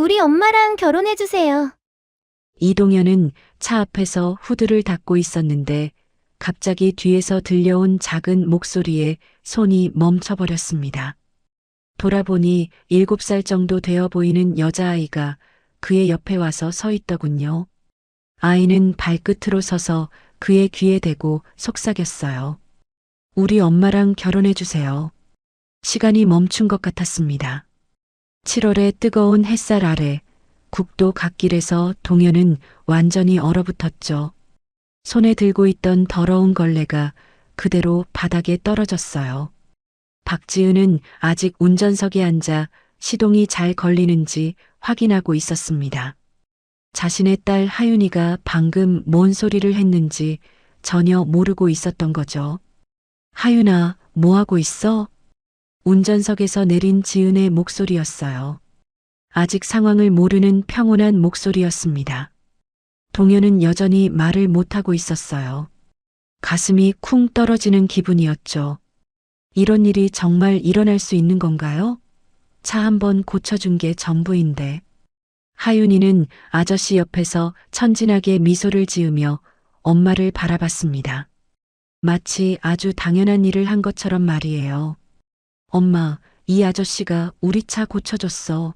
우리 엄마랑 결혼해주세요. 이동현은 차 앞에서 후드를 닫고 있었는데 갑자기 뒤에서 들려온 작은 목소리에 손이 멈춰버렸습니다. 돌아보니 7살 정도 되어 보이는 여자아이가 그의 옆에 와서 서 있더군요. 아이는 발끝으로 서서 그의 귀에 대고 속삭였어요. 우리 엄마랑 결혼해주세요. 시간이 멈춘 것 같았습니다. 7월의 뜨거운 햇살 아래 국도 갓길에서 동현은 완전히 얼어붙었죠. 손에 들고 있던 더러운 걸레가 그대로 바닥에 떨어졌어요. 박지은은 아직 운전석에 앉아 시동이 잘 걸리는지 확인하고 있었습니다. 자신의 딸 하윤이가 방금 뭔 소리를 했는지 전혀 모르고 있었던 거죠. 하윤아, 뭐 하고 있어? 운전석에서 내린 지은의 목소리였어요. 아직 상황을 모르는 평온한 목소리였습니다. 동현은 여전히 말을 못하고 있었어요. 가슴이 쿵 떨어지는 기분이었죠. 이런 일이 정말 일어날 수 있는 건가요? 차 한번 고쳐준 게 전부인데. 하윤이는 아저씨 옆에서 천진하게 미소를 지으며 엄마를 바라봤습니다. 마치 아주 당연한 일을 한 것처럼 말이에요. 엄마, 이 아저씨가 우리 차 고쳐줬어.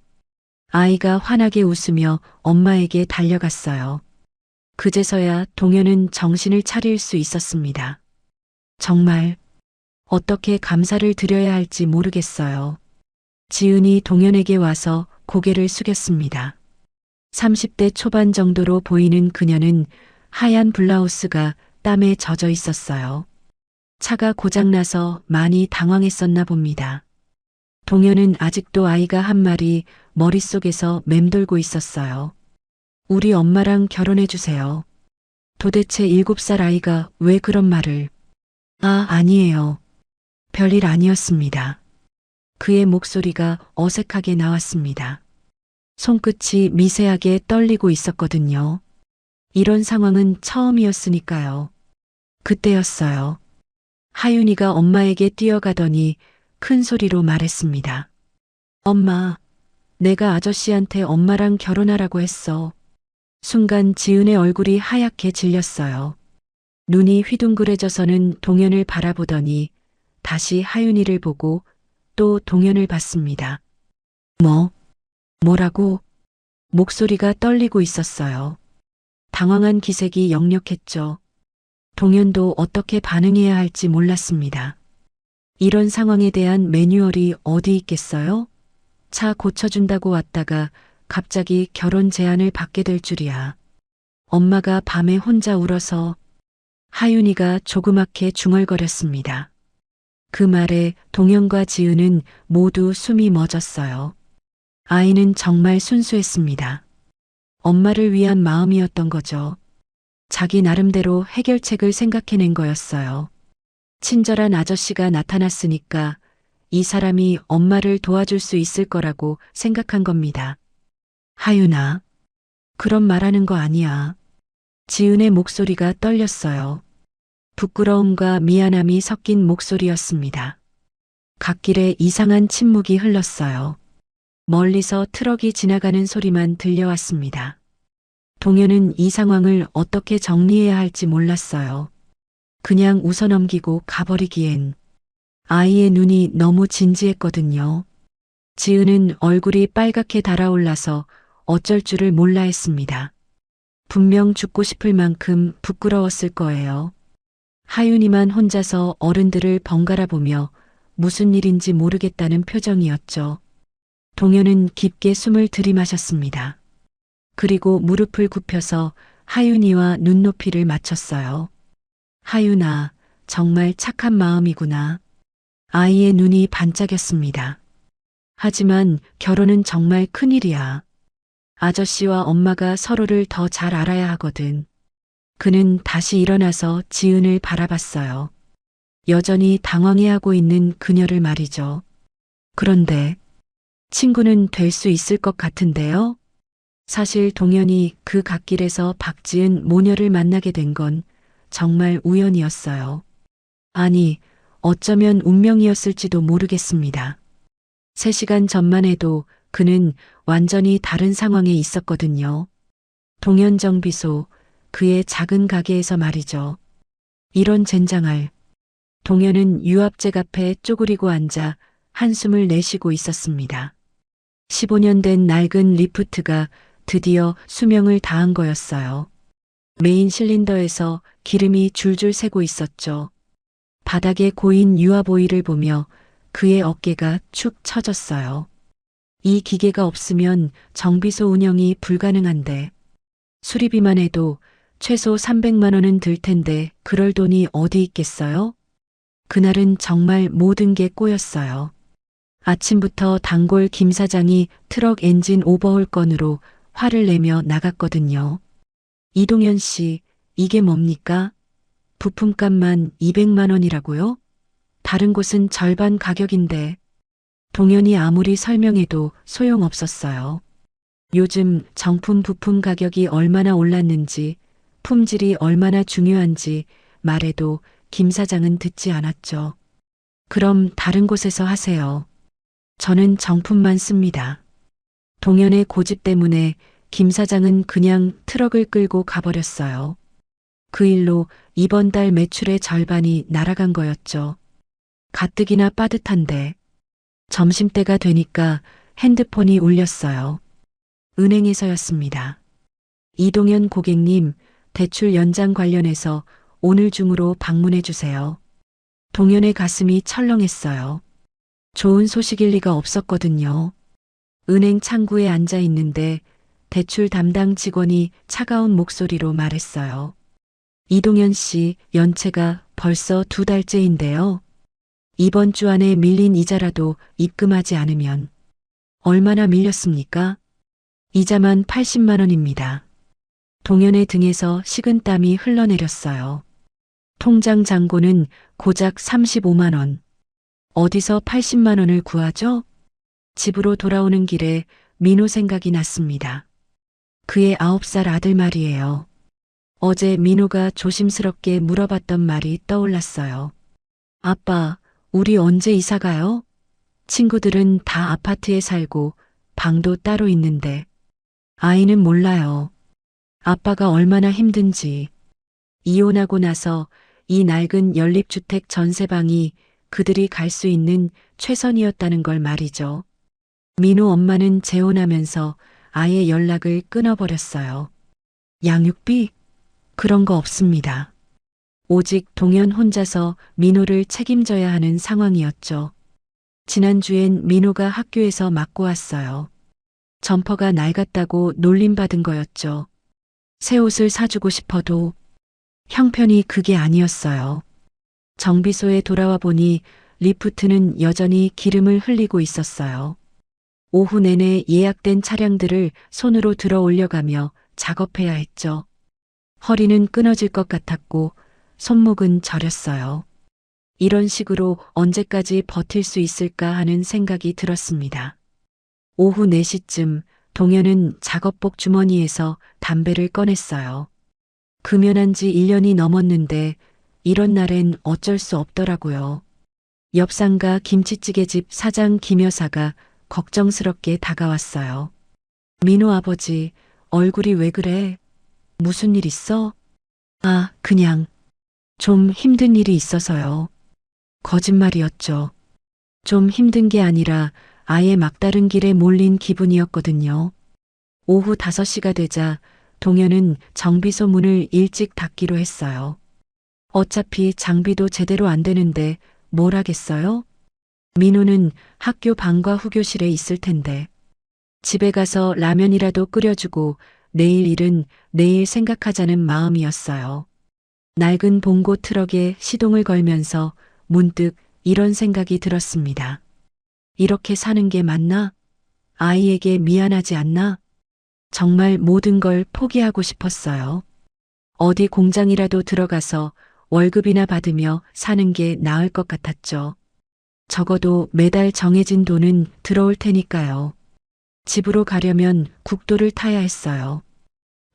아이가 환하게 웃으며 엄마에게 달려갔어요. 그제서야 동현은 정신을 차릴 수 있었습니다. 정말 어떻게 감사를 드려야 할지 모르겠어요. 지은이 동현에게 와서 고개를 숙였습니다. 30대 초반 정도로 보이는 그녀는 하얀 블라우스가 땀에 젖어 있었어요. 차가 고장나서 많이 당황했었나 봅니다. 동현은 아직도 아이가 한 말이 머릿속에서 맴돌고 있었어요. 우리 엄마랑 결혼해주세요. 도대체 7살 아이가 왜 그런 말을. 아니에요. 별일 아니었습니다. 그의 목소리가 어색하게 나왔습니다. 손끝이 미세하게 떨리고 있었거든요. 이런 상황은 처음이었으니까요. 그때였어요. 하윤이가 엄마에게 뛰어가더니 큰 소리로 말했습니다. 엄마, 내가 아저씨한테 엄마랑 결혼하라고 했어. 순간 지은의 얼굴이 하얗게 질렸어요. 눈이 휘둥그레져서는 동현을 바라보더니 다시 하윤이를 보고 또 동현을 봤습니다. 뭐라고? 목소리가 떨리고 있었어요. 당황한 기색이 역력했죠. 동현도 어떻게 반응해야 할지 몰랐습니다. 이런 상황에 대한 매뉴얼이 어디 있겠어요? 차 고쳐준다고 왔다가 갑자기 결혼 제안을 받게 될 줄이야. 엄마가 밤에 혼자 울어서. 하윤이가 조그맣게 중얼거렸습니다. 그 말에 동현과 지은은 모두 숨이 멎었어요. 아이는 정말 순수했습니다. 엄마를 위한 마음이었던 거죠. 자기 나름대로 해결책을 생각해낸 거였어요. 친절한 아저씨가 나타났으니까 이 사람이 엄마를 도와줄 수 있을 거라고 생각한 겁니다. 하윤아, 그런 말하는 거 아니야. 지은의 목소리가 떨렸어요. 부끄러움과 미안함이 섞인 목소리였습니다. 갓길에 이상한 침묵이 흘렀어요. 멀리서 트럭이 지나가는 소리만 들려왔습니다. 동현은 이 상황을 어떻게 정리해야 할지 몰랐어요. 그냥 웃어넘기고 가버리기엔. 아이의 눈이 너무 진지했거든요. 지은은 얼굴이 빨갛게 달아올라서 어쩔 줄을 몰라 했습니다. 분명 죽고 싶을 만큼 부끄러웠을 거예요. 하윤이만 혼자서 어른들을 번갈아 보며 무슨 일인지 모르겠다는 표정이었죠. 동현은 깊게 숨을 들이마셨습니다. 그리고 무릎을 굽혀서 하윤이와 눈높이를 맞췄어요. 하윤아, 정말 착한 마음이구나. 아이의 눈이 반짝였습니다. 하지만 결혼은 정말 큰일이야. 아저씨와 엄마가 서로를 더 잘 알아야 하거든. 그는 다시 일어나서 지은을 바라봤어요. 여전히 당황해하고 있는 그녀를 말이죠. 그런데 친구는 될 수 있을 것 같은데요? 사실 동현이 그 갓길에서 박지은 모녀를 만나게 된 건 정말 우연이었어요. 아니, 어쩌면 운명이었을지도 모르겠습니다. 3시간 전만 해도 그는 완전히 다른 상황에 있었거든요. 동현 정비소, 그의 작은 가게에서 말이죠. 이런 젠장할. 동현은 유압잭 앞에 쪼그리고 앉아 한숨을 내쉬고 있었습니다. 15년 된 낡은 리프트가 드디어 수명을 다한 거였어요. 메인 실린더에서 기름이 줄줄 새고 있었죠. 바닥에 고인 유압 오일을 보며 그의 어깨가 축 처졌어요. 이 기계가 없으면 정비소 운영이 불가능한데 수리비만 해도 최소 300만 원은 들 텐데 그럴 돈이 어디 있겠어요? 그날은 정말 모든 게 꼬였어요. 아침부터 단골 김 사장이 트럭 엔진 오버홀 건으로 화를 내며 나갔거든요. 이동현 씨, 이게 뭡니까? 부품값만 200만 원이라고요? 다른 곳은 절반 가격인데. 동현이 아무리 설명해도 소용없었어요. 요즘 정품 부품 가격이 얼마나 올랐는지, 품질이 얼마나 중요한지 말해도 김 사장은 듣지 않았죠. 그럼 다른 곳에서 하세요. 저는 정품만 씁니다. 동현의 고집 때문에 김 사장은 그냥 트럭을 끌고 가버렸어요. 그 일로 이번 달 매출의 절반이 날아간 거였죠. 가뜩이나 빠듯한데 점심때가 되니까 핸드폰이 울렸어요. 은행에서였습니다. 이동현 고객님, 대출 연장 관련해서 오늘 중으로 방문해 주세요. 동현의 가슴이 철렁했어요. 좋은 소식일 리가 없었거든요. 은행 창구에 앉아 있는데 대출 담당 직원이 차가운 목소리로 말했어요. 이동현 씨, 연체가 벌써 2달째인데요. 이번 주 안에 밀린 이자라도 입금하지 않으면 얼마나 밀렸습니까? 이자만 80만 원입니다. 동현의 등에서 식은땀이 흘러내렸어요. 통장 잔고는 고작 35만 원. 어디서 80만 원을 구하죠? 집으로 돌아오는 길에 민호 생각이 났습니다. 그의 9살 아들 말이에요. 어제 민호가 조심스럽게 물어봤던 말이 떠올랐어요. 아빠, 우리 언제 이사 가요? 친구들은 다 아파트에 살고 방도 따로 있는데 아이는 몰라요. 아빠가 얼마나 힘든지. 이혼하고 나서 이 낡은 연립주택 전세방이 그들이 갈 수 있는 최선이었다는 걸 말이죠. 민호 엄마는 재혼하면서 아예 연락을 끊어버렸어요. 양육비? 그런 거 없습니다. 오직 동현 혼자서 민호를 책임져야 하는 상황이었죠. 지난주엔 민호가 학교에서 맞고 왔어요. 점퍼가 낡았다고 놀림받은 거였죠. 새 옷을 사주고 싶어도 형편이 그게 아니었어요. 정비소에 돌아와 보니 리프트는 여전히 기름을 흘리고 있었어요. 오후 내내 예약된 차량들을 손으로 들어 올려가며 작업해야 했죠. 허리는 끊어질 것 같았고 손목은 저렸어요. 이런 식으로 언제까지 버틸 수 있을까 하는 생각이 들었습니다. 오후 4시쯤 동현은 작업복 주머니에서 담배를 꺼냈어요. 금연한 지 1년이 넘었는데 이런 날엔 어쩔 수 없더라고요. 옆 상가 김치찌개집 사장 김 여사가 걱정스럽게 다가왔어요. 민호 아버지, 얼굴이 왜 그래? 무슨 일 있어? 아, 그냥 좀 힘든 일이 있어서요. 거짓말이었죠. 좀 힘든 게 아니라 아예 막다른 길에 몰린 기분이었거든요. 오후 5시가 되자 동현은 정비소 문을 일찍 닫기로 했어요. 어차피 장비도 제대로 안 되는데 뭘 하겠어요? 민호는 학교 방과 후교실에 있을 텐데. 집에 가서 라면이라도 끓여주고 내일 일은 내일 생각하자는 마음이었어요. 낡은 봉고 트럭에 시동을 걸면서 문득 이런 생각이 들었습니다. 이렇게 사는 게 맞나? 아이에게 미안하지 않나? 정말 모든 걸 포기하고 싶었어요. 어디 공장이라도 들어가서 월급이나 받으며 사는 게 나을 것 같았죠. 적어도 매달 정해진 돈은 들어올 테니까요. 집으로 가려면 국도를 타야 했어요.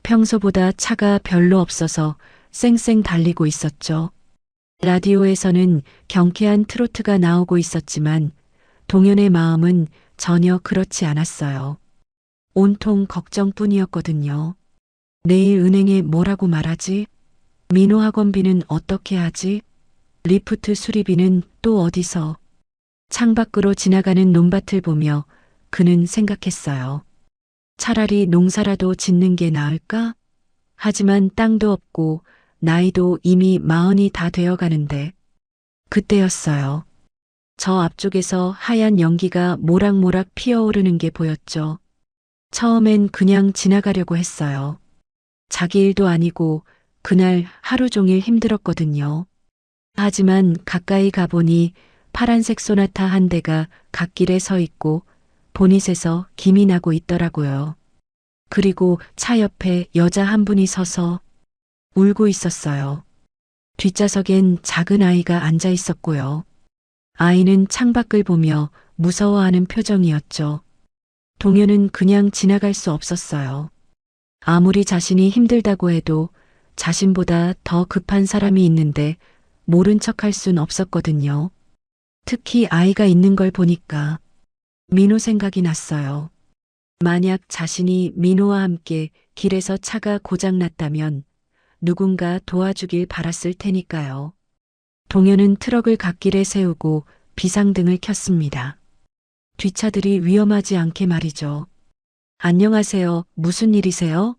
평소보다 차가 별로 없어서 쌩쌩 달리고 있었죠. 라디오에서는 경쾌한 트로트가 나오고 있었지만 동현의 마음은 전혀 그렇지 않았어요. 온통 걱정뿐이었거든요. 내일 은행에 뭐라고 말하지? 민호 학원비는 어떻게 하지? 리프트 수리비는 또 어디서? 창밖으로 지나가는 논밭을 보며 그는 생각했어요. 차라리 농사라도 짓는 게 나을까? 하지만 땅도 없고 나이도 이미 40이 다 되어 가는데 그때였어요. 저 앞쪽에서 하얀 연기가 모락모락 피어오르는 게 보였죠. 처음엔 그냥 지나가려고 했어요. 자기 일도 아니고 그날 하루 종일 힘들었거든요. 하지만 가까이 가보니 파란색 소나타 한 대가 갓길에 서 있고 보닛에서 김이 나고 있더라고요. 그리고 차 옆에 여자 한 분이 서서 울고 있었어요. 뒷좌석엔 작은 아이가 앉아 있었고요. 아이는 창밖을 보며 무서워하는 표정이었죠. 동현은 그냥 지나갈 수 없었어요. 아무리 자신이 힘들다고 해도 자신보다 더 급한 사람이 있는데 모른 척할 순 없었거든요. 특히 아이가 있는 걸 보니까 민호 생각이 났어요. 만약 자신이 민호와 함께 길에서 차가 고장났다면 누군가 도와주길 바랐을 테니까요. 동현은 트럭을 갓길에 세우고 비상등을 켰습니다. 뒷차들이 위험하지 않게 말이죠. 안녕하세요. 무슨 일이세요?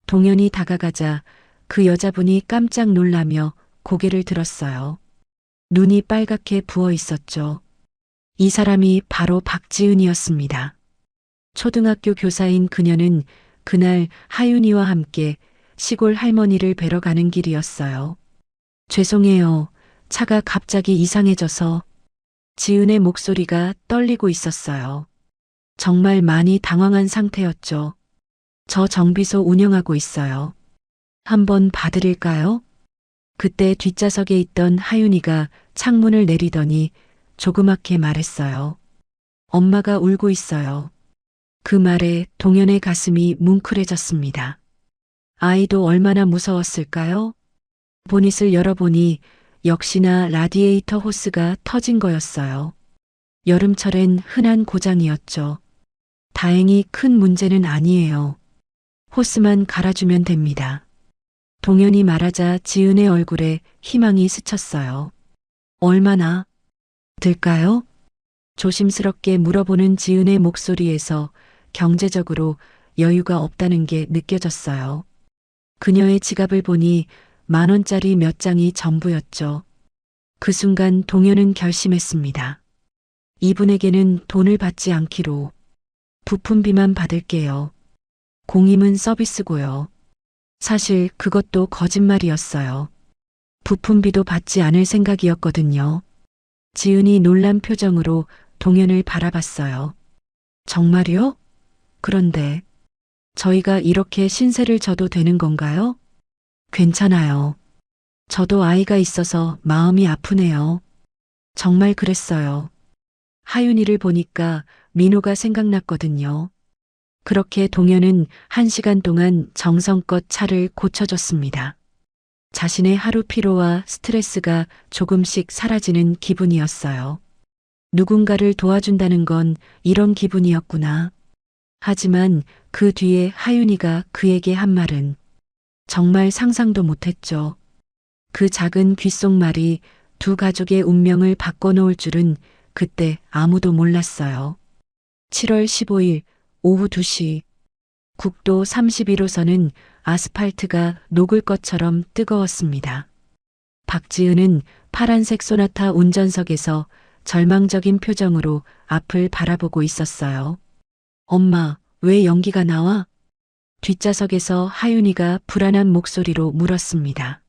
동현이 다가가자 그 여자분이 깜짝 놀라며 고개를 들었어요. 눈이 빨갛게 부어 있었죠. 이 사람이 바로 박지은이었습니다. 초등학교 교사인 그녀는 그날 하윤이와 함께 시골 할머니를 뵈러 가는 길이었어요. 죄송해요. 차가 갑자기 이상해져서. 지은의 목소리가 떨리고 있었어요. 정말 많이 당황한 상태였죠. 저 정비소 운영하고 있어요. 한번 봐드릴까요? 그때 뒷좌석에 있던 하윤이가 창문을 내리더니 조그맣게 말했어요. 엄마가 울고 있어요. 그 말에 동현의 가슴이 뭉클해졌습니다. 아이도 얼마나 무서웠을까요? 보닛을 열어보니 역시나 라디에이터 호스가 터진 거였어요. 여름철엔 흔한 고장이었죠. 다행히 큰 문제는 아니에요. 호스만 갈아주면 됩니다. 동현이 말하자 지은의 얼굴에 희망이 스쳤어요. 얼마나 들까요? 조심스럽게 물어보는 지은의 목소리에서 경제적으로 여유가 없다는 게 느껴졌어요. 그녀의 지갑을 보니 10,000원짜리 몇 장이 전부였죠. 그 순간 동현은 결심했습니다. 이분에게는 돈을 받지 않기로. 부품비만 받을게요. 공임은 서비스고요. 사실 그것도 거짓말이었어요. 부품비도 받지 않을 생각이었거든요. 지은이 놀란 표정으로 동현을 바라봤어요. 정말요? 그런데 저희가 이렇게 신세를 져도 되는 건가요? 괜찮아요. 저도 아이가 있어서 마음이 아프네요. 정말 그랬어요. 하윤이를 보니까 민호가 생각났거든요. 그렇게 동현은 1시간 동안 정성껏 차를 고쳐줬습니다. 자신의 하루 피로와 스트레스가 조금씩 사라지는 기분이었어요. 누군가를 도와준다는 건 이런 기분이었구나. 하지만 그 뒤에 하윤이가 그에게 한 말은 정말 상상도 못했죠. 그 작은 귓속말이 두 가족의 운명을 바꿔놓을 줄은 그때 아무도 몰랐어요. 7월 15일 오후 2시 국도 31호선은 아스팔트가 녹을 것처럼 뜨거웠습니다. 박지은은 파란색 소나타 운전석에서 절망적인 표정으로 앞을 바라보고 있었어요. 엄마, 왜 연기가 나와? 뒷좌석에서 하윤이가 불안한 목소리로 물었습니다.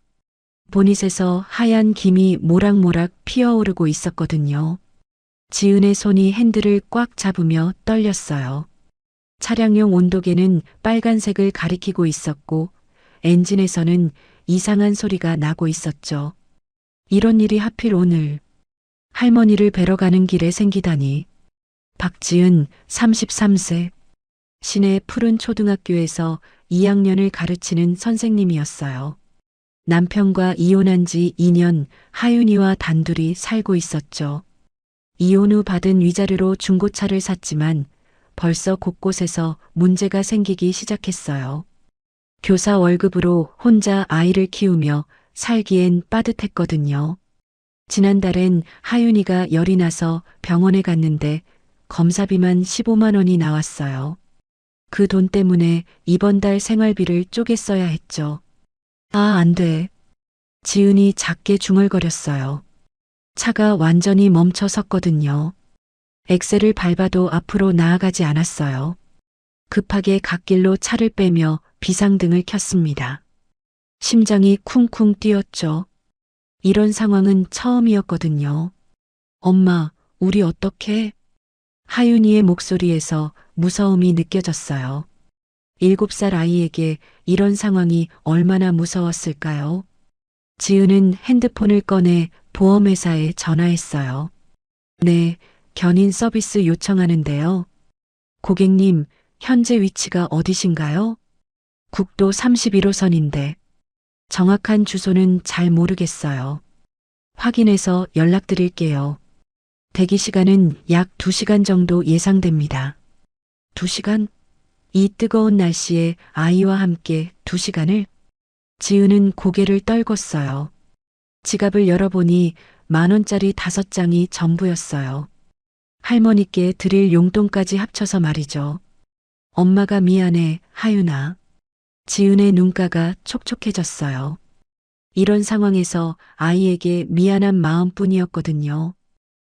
보닛에서 하얀 김이 모락모락 피어오르고 있었거든요. 지은의 손이 핸들을 꽉 잡으며 떨렸어요. 차량용 온도계는 빨간색을 가리키고 있었고 엔진에서는 이상한 소리가 나고 있었죠. 이런 일이 하필 오늘 할머니를 뵈러 가는 길에 생기다니. 박지은 33세. 시내 푸른 초등학교에서 2학년을 가르치는 선생님이었어요. 남편과 이혼한 지 2년 하윤이와 단둘이 살고 있었죠. 이혼 후 받은 위자료로 중고차를 샀지만 벌써 곳곳에서 문제가 생기기 시작했어요. 교사 월급으로 혼자 아이를 키우며 살기엔 빠듯했거든요. 지난달엔 하윤이가 열이 나서 병원에 갔는데 검사비만 15만 원이 나왔어요. 그 돈 때문에 이번 달 생활비를 쪼개 써야 했죠. 아, 안 돼. 지은이 작게 중얼거렸어요. 차가 완전히 멈춰 섰거든요. 엑셀을 밟아도 앞으로 나아가지 않았어요. 급하게 갓길로 차를 빼며 비상등을 켰습니다. 심장이 쿵쿵 뛰었죠. 이런 상황은 처음이었거든요. 엄마, 우리 어떡해? 하윤이의 목소리에서 무서움이 느껴졌어요. 7살 아이에게 이런 상황이 얼마나 무서웠을까요? 지은은 핸드폰을 꺼내 보험회사에 전화했어요. 네, 견인 서비스 요청하는데요. 고객님, 현재 위치가 어디신가요? 국도 31호선인데 정확한 주소는 잘 모르겠어요. 확인해서 연락드릴게요. 대기 시간은 약 2시간 정도 예상됩니다. 2시간? 이 뜨거운 날씨에 아이와 함께 2시간을? 지은은 고개를 떨궜어요. 지갑을 열어보니 10,000원짜리 5장이 전부였어요. 할머니께 드릴 용돈까지 합쳐서 말이죠. 엄마가 미안해, 하윤아. 지은의 눈가가 촉촉해졌어요. 이런 상황에서 아이에게 미안한 마음뿐이었거든요.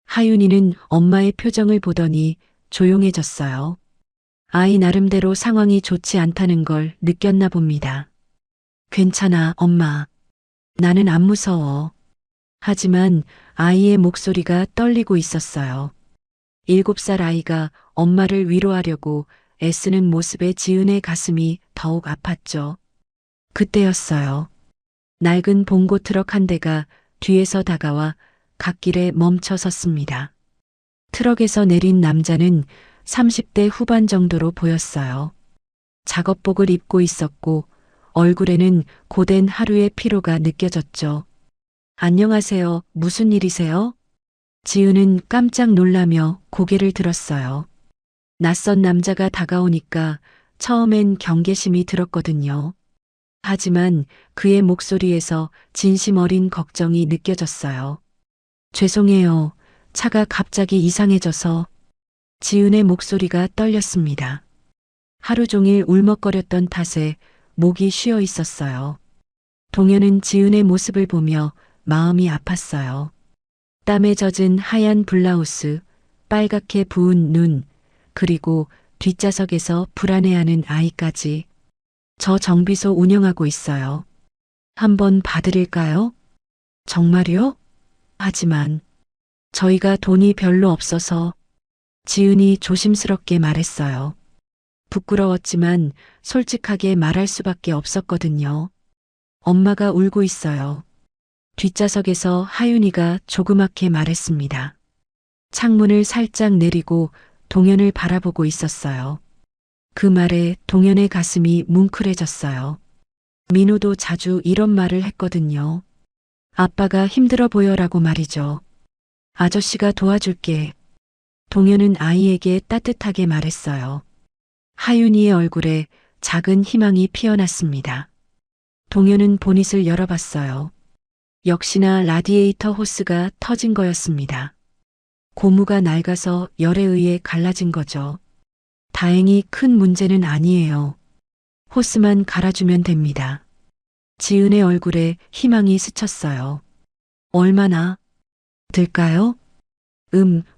하윤이는 엄마의 표정을 보더니 조용해졌어요. 아이 나름대로 상황이 좋지 않다는 걸 느꼈나 봅니다. 괜찮아, 엄마. 나는 안 무서워. 하지만 아이의 목소리가 떨리고 있었어요. 7살 아이가 엄마를 위로하려고 애쓰는 모습에 지은의 가슴이 더욱 아팠죠. 그때였어요. 낡은 봉고 트럭 한 대가 뒤에서 다가와 갓길에 멈춰 섰습니다. 트럭에서 내린 남자는 30대 후반 정도로 보였어요. 작업복을 입고 있었고 얼굴에는 고된 하루의 피로가 느껴졌죠. 안녕하세요. 무슨 일이세요? 지은은 깜짝 놀라며 고개를 들었어요. 낯선 남자가 다가오니까 처음엔 경계심이 들었거든요. 하지만 그의 목소리에서 진심 어린 걱정이 느껴졌어요. 죄송해요. 차가 갑자기 이상해져서. 지은의 목소리가 떨렸습니다. 하루 종일 울먹거렸던 탓에 목이 쉬어 있었어요. 동현은 지은의 모습을 보며 마음이 아팠어요. 땀에 젖은 하얀 블라우스, 빨갛게 부은 눈, 그리고 뒷좌석에서 불안해하는 아이까지. 저 정비소 운영하고 있어요. 한번 봐드릴까요? 정말요? 하지만 저희가 돈이 별로 없어서. 지은이 조심스럽게 말했어요. 부끄러웠지만 솔직하게 말할 수밖에 없었거든요. 엄마가 울고 있어요. 뒷좌석에서 하윤이가 조그맣게 말했습니다. 창문을 살짝 내리고 동현을 바라보고 있었어요. 그 말에 동현의 가슴이 뭉클해졌어요. 민호도 자주 이런 말을 했거든요. 아빠가 힘들어 보여라고 말이죠. 아저씨가 도와줄게. 동현은 아이에게 따뜻하게 말했어요. 하윤이의 얼굴에 작은 희망이 피어났습니다. 동현은 보닛을 열어봤어요. 역시나 라디에이터 호스가 터진 거였습니다. 고무가 낡아서 열에 의해 갈라진 거죠. 다행히 큰 문제는 아니에요. 호스만 갈아주면 됩니다. 지은의 얼굴에 희망이 스쳤어요. 얼마나 들까요?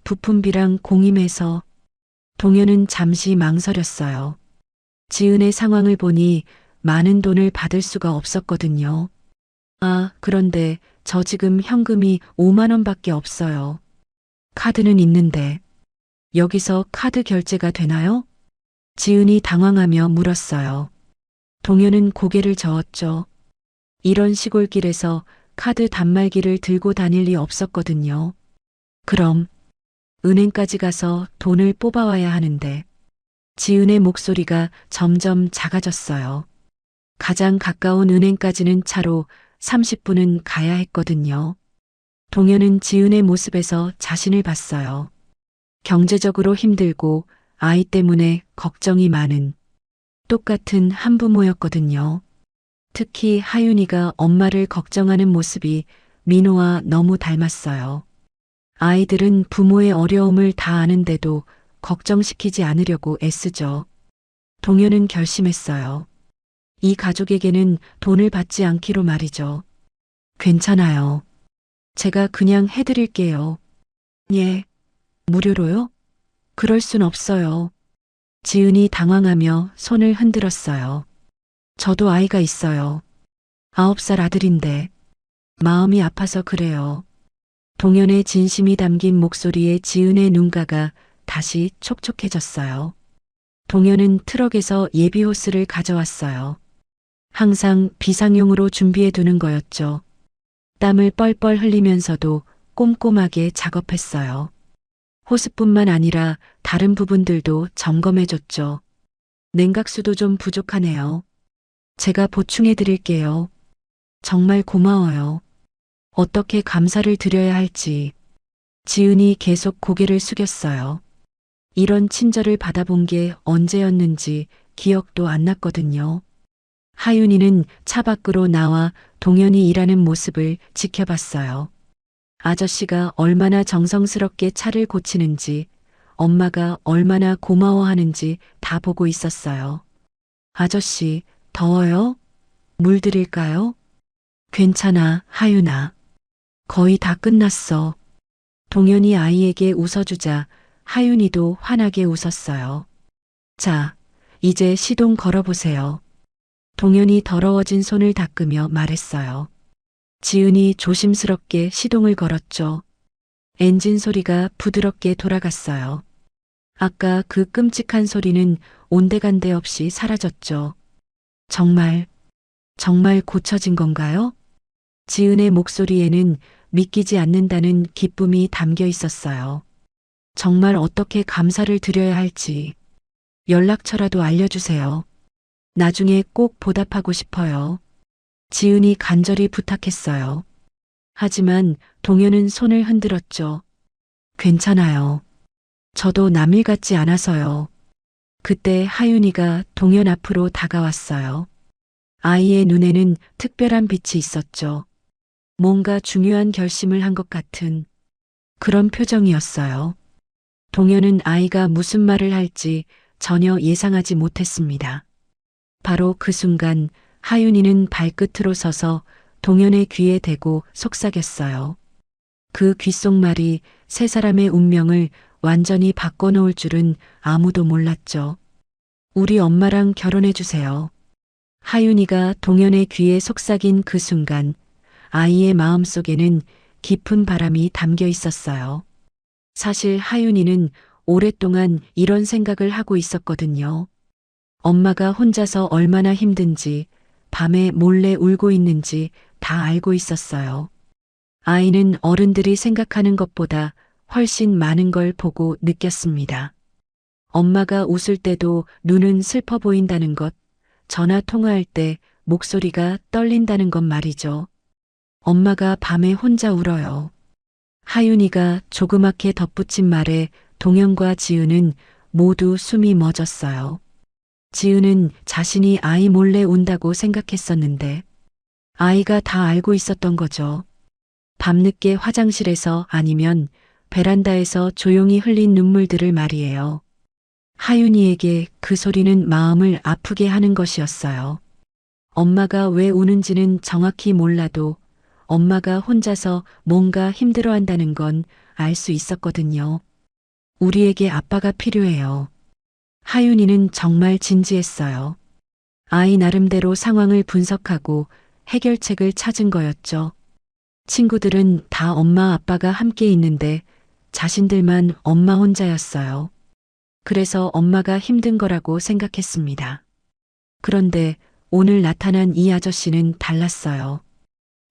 부품비랑 공임해서. 동현은 잠시 망설였어요. 지은의 상황을 보니 많은 돈을 받을 수가 없었거든요. 아, 그런데 저 지금 현금이 5만 원밖에 없어요. 카드는 있는데. 여기서 카드 결제가 되나요? 지은이 당황하며 물었어요. 동현은 고개를 저었죠. 이런 시골길에서 카드 단말기를 들고 다닐 리 없었거든요. 그럼 은행까지 가서 돈을 뽑아와야 하는데. 지은의 목소리가 점점 작아졌어요. 가장 가까운 은행까지는 차로 30분은 가야 했거든요. 동현은 지은의 모습에서 자신을 봤어요. 경제적으로 힘들고 아이 때문에 걱정이 많은 똑같은 한부모였거든요. 특히 하윤이가 엄마를 걱정하는 모습이 민호와 너무 닮았어요. 아이들은 부모의 어려움을 다 아는데도 걱정시키지 않으려고 애쓰죠. 동현은 결심했어요. 이 가족에게는 돈을 받지 않기로 말이죠. 괜찮아요. 제가 그냥 해드릴게요. 예. 무료로요? 그럴 순 없어요. 지은이 당황하며 손을 흔들었어요. 저도 아이가 있어요. 9살 아들인데 마음이 아파서 그래요. 동현의 진심이 담긴 목소리에 지은의 눈가가 다시 촉촉해졌어요. 동현은 트럭에서 예비 호스를 가져왔어요. 항상 비상용으로 준비해 두는 거였죠. 땀을 뻘뻘 흘리면서도 꼼꼼하게 작업했어요. 호스뿐만 아니라 다른 부분들도 점검해 줬죠. 냉각수도 좀 부족하네요. 제가 보충해 드릴게요. 정말 고마워요. 어떻게 감사를 드려야 할지. 지은이 계속 고개를 숙였어요. 이런 친절을 받아본 게 언제였는지 기억도 안 났거든요. 하윤이는 차 밖으로 나와 동현이 일하는 모습을 지켜봤어요. 아저씨가 얼마나 정성스럽게 차를 고치는지, 엄마가 얼마나 고마워하는지 다 보고 있었어요. 아저씨, 더워요? 물 드릴까요? 괜찮아, 하윤아. 거의 다 끝났어. 동현이 아이에게 웃어주자 하윤이도 환하게 웃었어요. 자, 이제 시동 걸어보세요. 동현이 더러워진 손을 닦으며 말했어요. 지은이 조심스럽게 시동을 걸었죠. 엔진 소리가 부드럽게 돌아갔어요. 아까 그 끔찍한 소리는 온데간데 없이 사라졌죠. 정말 고쳐진 건가요? 지은의 목소리에는 믿기지 않는다는 기쁨이 담겨 있었어요. 정말 어떻게 감사를 드려야 할지 연락처라도 알려주세요. 나중에 꼭 보답하고 싶어요. 지은이 간절히 부탁했어요. 하지만 동현은 손을 흔들었죠. 괜찮아요. 저도 남일 같지 않아서요. 그때 하윤이가 동현 앞으로 다가왔어요. 아이의 눈에는 특별한 빛이 있었죠. 뭔가 중요한 결심을 한 것 같은 그런 표정이었어요. 동현은 아이가 무슨 말을 할지 전혀 예상하지 못했습니다. 바로 그 순간 하윤이는 발끝으로 서서 동현의 귀에 대고 속삭였어요. 그 귓속말이 세 사람의 운명을 완전히 바꿔놓을 줄은 아무도 몰랐죠. 우리 엄마랑 결혼해 주세요. 하윤이가 동현의 귀에 속삭인 그 순간 아이의 마음속에는 깊은 바람이 담겨 있었어요. 사실 하윤이는 오랫동안 이런 생각을 하고 있었거든요. 엄마가 혼자서 얼마나 힘든지, 밤에 몰래 울고 있는지 다 알고 있었어요. 아이는 어른들이 생각하는 것보다 훨씬 많은 걸 보고 느꼈습니다. 엄마가 웃을 때도 눈은 슬퍼 보인다는 것, 전화 통화할 때 목소리가 떨린다는 것 말이죠. 엄마가 밤에 혼자 울어요. 하윤이가 조그맣게 덧붙인 말에 동현과 지은은 모두 숨이 멎었어요. 지은은 자신이 아이 몰래 운다고 생각했었는데 아이가 다 알고 있었던 거죠. 밤늦게 화장실에서 아니면 베란다에서 조용히 흘린 눈물들을 말이에요. 하윤이에게 그 소리는 마음을 아프게 하는 것이었어요. 엄마가 왜 우는지는 정확히 몰라도 엄마가 혼자서 뭔가 힘들어한다는 건 알 수 있었거든요. 우리에게 아빠가 필요해요. 하윤이는 정말 진지했어요. 아이 나름대로 상황을 분석하고 해결책을 찾은 거였죠. 친구들은 다 엄마 아빠가 함께 있는데 자신들만 엄마 혼자였어요. 그래서 엄마가 힘든 거라고 생각했습니다. 그런데 오늘 나타난 이 아저씨는 달랐어요.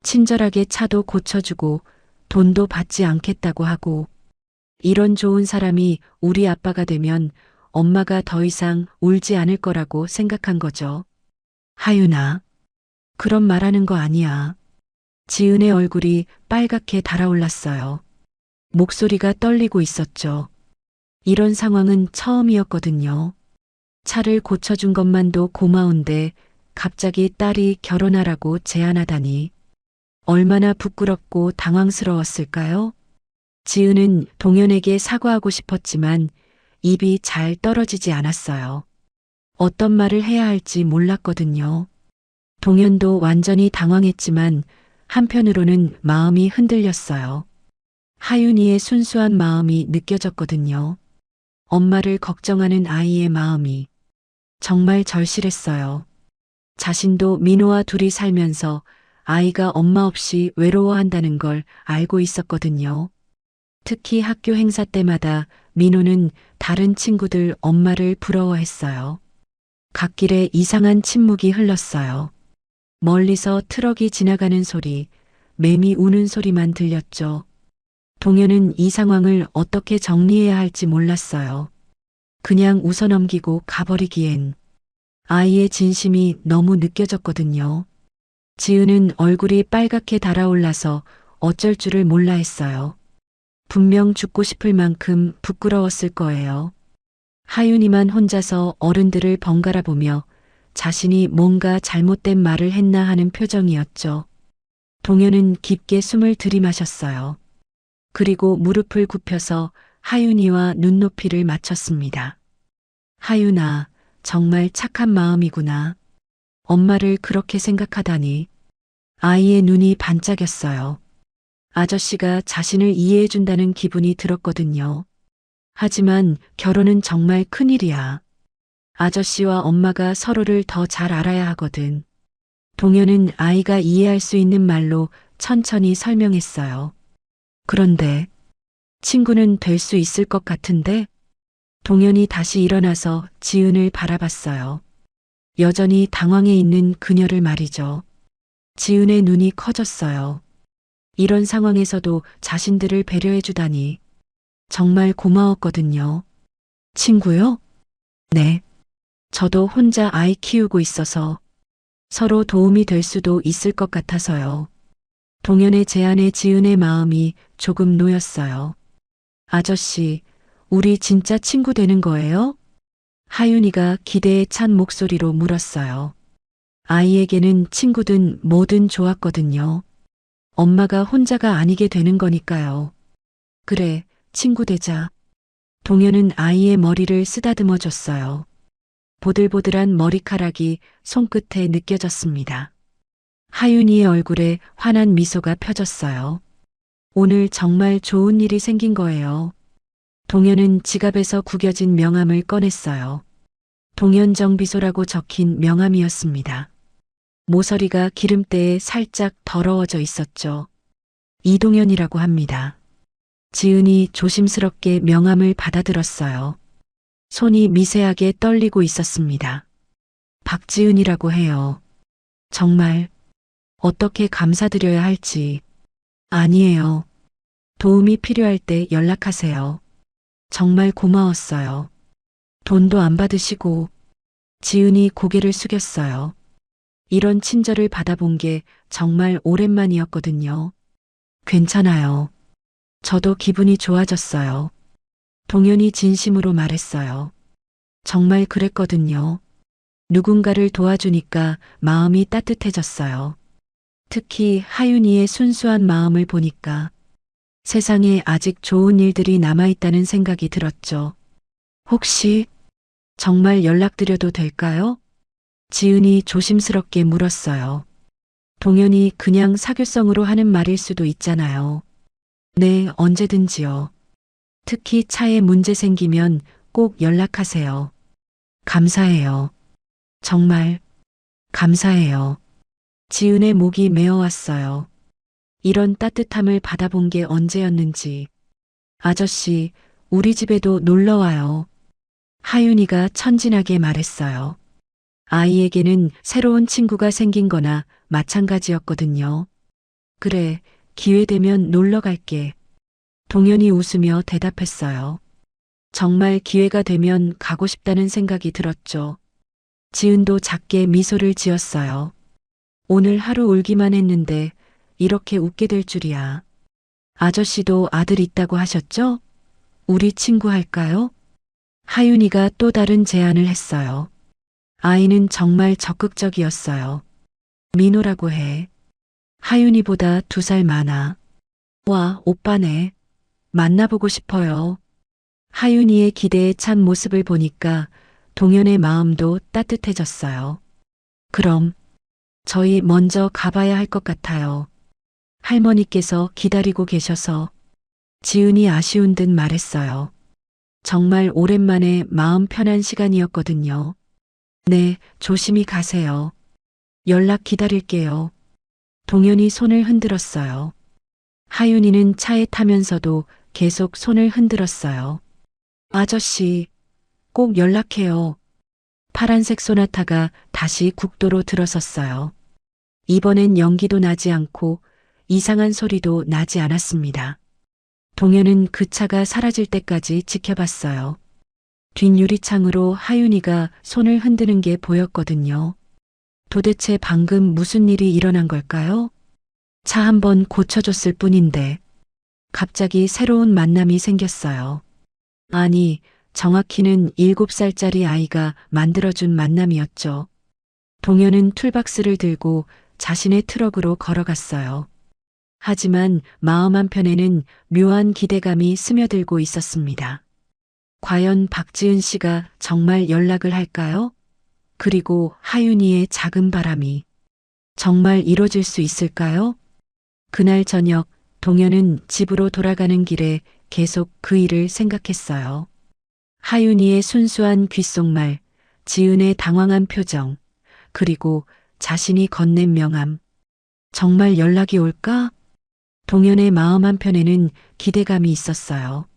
친절하게 차도 고쳐주고 돈도 받지 않겠다고 하고 이런 좋은 사람이 우리 아빠가 되면 엄마가 더 이상 울지 않을 거라고 생각한 거죠. 하윤아, 그런 말하는 거 아니야. 지은의 얼굴이 빨갛게 달아올랐어요. 목소리가 떨리고 있었죠. 이런 상황은 처음이었거든요. 차를 고쳐준 것만도 고마운데 갑자기 딸이 결혼하라고 제안하다니 얼마나 부끄럽고 당황스러웠을까요? 지은은 동현에게 사과하고 싶었지만 입이 잘 떨어지지 않았어요. 어떤 말을 해야 할지 몰랐거든요. 동현도 완전히 당황했지만 한편으로는 마음이 흔들렸어요. 하윤이의 순수한 마음이 느껴졌거든요. 엄마를 걱정하는 아이의 마음이 정말 절실했어요. 자신도 민호와 둘이 살면서 아이가 엄마 없이 외로워한다는 걸 알고 있었거든요. 특히 학교 행사 때마다 민호는 다른 친구들 엄마를 부러워했어요. 갓길에 이상한 침묵이 흘렀어요. 멀리서 트럭이 지나가는 소리, 매미 우는 소리만 들렸죠. 동현은 이 상황을 어떻게 정리해야 할지 몰랐어요. 그냥 웃어넘기고 가버리기엔 아이의 진심이 너무 느껴졌거든요. 지은은 얼굴이 빨갛게 달아올라서 어쩔 줄을 몰라 했어요. 분명 죽고 싶을 만큼 부끄러웠을 거예요. 하윤이만 혼자서 어른들을 번갈아 보며 자신이 뭔가 잘못된 말을 했나 하는 표정이었죠. 동현은 깊게 숨을 들이마셨어요. 그리고 무릎을 굽혀서 하윤이와 눈높이를 맞췄습니다. 하윤아, 정말 착한 마음이구나. 엄마를 그렇게 생각하다니. 아이의 눈이 반짝였어요. 아저씨가 자신을 이해해준다는 기분이 들었거든요. 하지만 결혼은 정말 큰일이야. 아저씨와 엄마가 서로를 더 잘 알아야 하거든. 동현은 아이가 이해할 수 있는 말로 천천히 설명했어요. 그런데 친구는 될 수 있을 것 같은데? 동현이 다시 일어나서 지은을 바라봤어요. 여전히 당황해 있는 그녀를 말이죠. 지은의 눈이 커졌어요. 이런 상황에서도 자신들을 배려해주다니 정말 고마웠거든요. 친구요? 네. 저도 혼자 아이 키우고 있어서 서로 도움이 될 수도 있을 것 같아서요. 동현의 제안에 지은의 마음이 조금 놓였어요. 아저씨, 우리 진짜 친구 되는 거예요? 하윤이가 기대에 찬 목소리로 물었어요. 아이에게는 친구든 뭐든 좋았거든요. 엄마가 혼자가 아니게 되는 거니까요. 그래, 친구 되자. 동현은 아이의 머리를 쓰다듬어 줬어요. 보들보들한 머리카락이 손끝에 느껴졌습니다. 하윤이의 얼굴에 환한 미소가 펴졌어요. 오늘 정말 좋은 일이 생긴 거예요. 동현은 지갑에서 구겨진 명함을 꺼냈어요. 동현정비소라고 적힌 명함이었습니다. 모서리가 기름때에 살짝 더러워져 있었죠. 이동현이라고 합니다. 지은이 조심스럽게 명함을 받아들었어요. 손이 미세하게 떨리고 있었습니다. 박지은이라고 해요. 정말 어떻게 감사드려야 할지. 아니에요. 도움이 필요할 때 연락하세요. 정말 고마웠어요. 돈도 안 받으시고. 지은이 고개를 숙였어요. 이런 친절을 받아본 게 정말 오랜만이었거든요. 괜찮아요. 저도 기분이 좋아졌어요. 동현이 진심으로 말했어요. 정말 그랬거든요. 누군가를 도와주니까 마음이 따뜻해졌어요. 특히 하윤이의 순수한 마음을 보니까 세상에 아직 좋은 일들이 남아있다는 생각이 들었죠. 혹시 정말 연락드려도 될까요? 지은이 조심스럽게 물었어요. 동현이 그냥 사교성으로 하는 말일 수도 있잖아요. 네, 언제든지요. 특히 차에 문제 생기면 꼭 연락하세요. 감사해요. 정말 감사해요. 지은의 목이 메어왔어요. 이런 따뜻함을 받아본 게 언제였는지. 아저씨, 우리 집에도 놀러 와요. 하윤이가 천진하게 말했어요. 아이에게는 새로운 친구가 생긴 거나 마찬가지였거든요. 그래, 기회되면 놀러 갈게. 동현이 웃으며 대답했어요. 정말 기회가 되면 가고 싶다는 생각이 들었죠. 지은도 작게 미소를 지었어요. 오늘 하루 울기만 했는데 이렇게 웃게 될 줄이야. 아저씨도 아들 있다고 하셨죠? 우리 친구 할까요? 하윤이가 또 다른 제안을 했어요. 아이는 정말 적극적이었어요. 민호라고 해. 하윤이보다 2살 많아. 와, 오빠네. 만나보고 싶어요. 하윤이의 기대에 찬 모습을 보니까 동현의 마음도 따뜻해졌어요. 그럼 저희 먼저 가봐야 할 것 같아요. 할머니께서 기다리고 계셔서. 지은이 아쉬운 듯 말했어요. 정말 오랜만에 마음 편한 시간이었거든요. 네, 조심히 가세요. 연락 기다릴게요. 동현이 손을 흔들었어요. 하윤이는 차에 타면서도 계속 손을 흔들었어요. 아저씨, 꼭 연락해요. 파란색 소나타가 다시 국도로 들어섰어요. 이번엔 연기도 나지 않고 이상한 소리도 나지 않았습니다. 동현은 그 차가 사라질 때까지 지켜봤어요. 뒷유리창으로 하윤이가 손을 흔드는 게 보였거든요. 도대체 방금 무슨 일이 일어난 걸까요? 차 한번 고쳐줬을 뿐인데 갑자기 새로운 만남이 생겼어요. 아니, 정확히는 7살짜리 아이가 만들어준 만남이었죠. 동현은 툴박스를 들고 자신의 트럭으로 걸어갔어요. 하지만 마음 한편에는 묘한 기대감이 스며들고 있었습니다. 과연 박지은 씨가 정말 연락을 할까요? 그리고 하윤이의 작은 바람이 정말 이뤄질 수 있을까요? 그날 저녁 동현은 집으로 돌아가는 길에 계속 그 일을 생각했어요. 하윤이의 순수한 귓속말, 지은의 당황한 표정, 그리고 자신이 건넨 명함. 정말 연락이 올까? 동현의 마음 한편에는 기대감이 있었어요.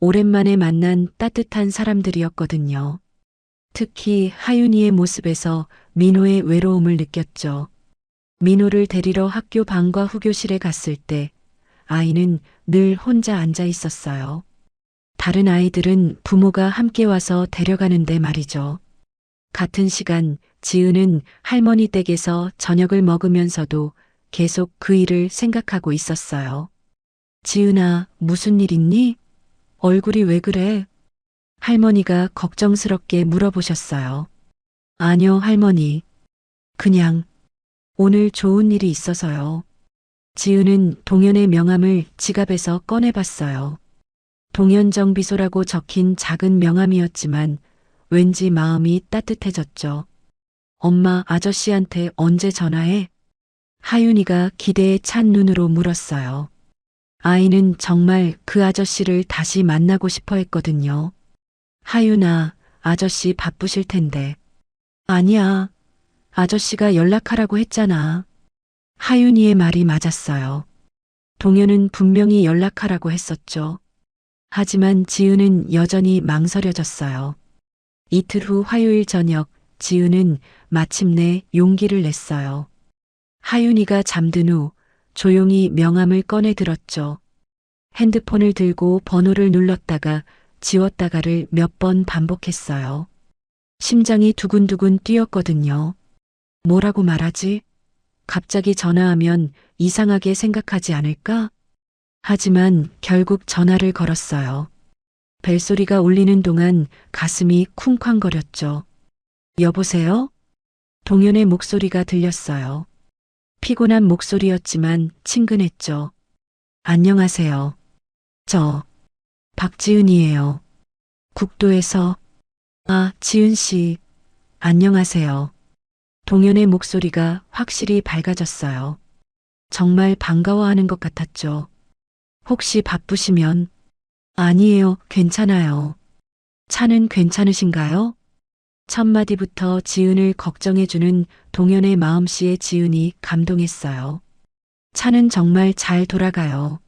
오랜만에 만난 따뜻한 사람들이었거든요. 특히 하윤이의 모습에서 민호의 외로움을 느꼈죠. 민호를 데리러 학교 방과 후교실에 갔을 때 아이는 늘 혼자 앉아 있었어요. 다른 아이들은 부모가 함께 와서 데려가는데 말이죠. 같은 시간 지은은 할머니 댁에서 저녁을 먹으면서도 계속 그 일을 생각하고 있었어요. 지은아, 무슨 일 있니? 얼굴이 왜 그래? 할머니가 걱정스럽게 물어보셨어요. 아니요, 할머니. 그냥 오늘 좋은 일이 있어서요. 지은은 동현의 명함을 지갑에서 꺼내봤어요. 동현정 비서라고 적힌 작은 명함이었지만 왠지 마음이 따뜻해졌죠. 엄마, 아저씨한테 언제 전화해? 하윤이가 기대에 찬 눈으로 물었어요. 아이는 정말 그 아저씨를 다시 만나고 싶어 했거든요. 하윤아, 아저씨 바쁘실 텐데. 아니야. 아저씨가 연락하라고 했잖아. 하윤이의 말이 맞았어요. 동현은 분명히 연락하라고 했었죠. 하지만 지은은 여전히 망설여졌어요. 이틀 후 화요일 저녁, 지은은 마침내 용기를 냈어요. 하윤이가 잠든 후 조용히 명함을 꺼내 들었죠. 핸드폰을 들고 번호를 눌렀다가 지웠다가를 몇 번 반복했어요. 심장이 두근두근 뛰었거든요. 뭐라고 말하지? 갑자기 전화하면 이상하게 생각하지 않을까? 하지만 결국 전화를 걸었어요. 벨소리가 울리는 동안 가슴이 쿵쾅거렸죠. 여보세요? 동현의 목소리가 들렸어요. 피곤한 목소리였지만 친근했죠. 안녕하세요. 저 박지은이에요. 국도에서. 아, 지은 씨. 안녕하세요. 동현의 목소리가 확실히 밝아졌어요. 정말 반가워하는 것 같았죠. 혹시 바쁘시면? 아니에요, 괜찮아요. 차는 괜찮으신가요? 첫 마디부터 지은을 걱정해주는 동현의 마음씨에 지은이 감동했어요. 차는 정말 잘 돌아가요.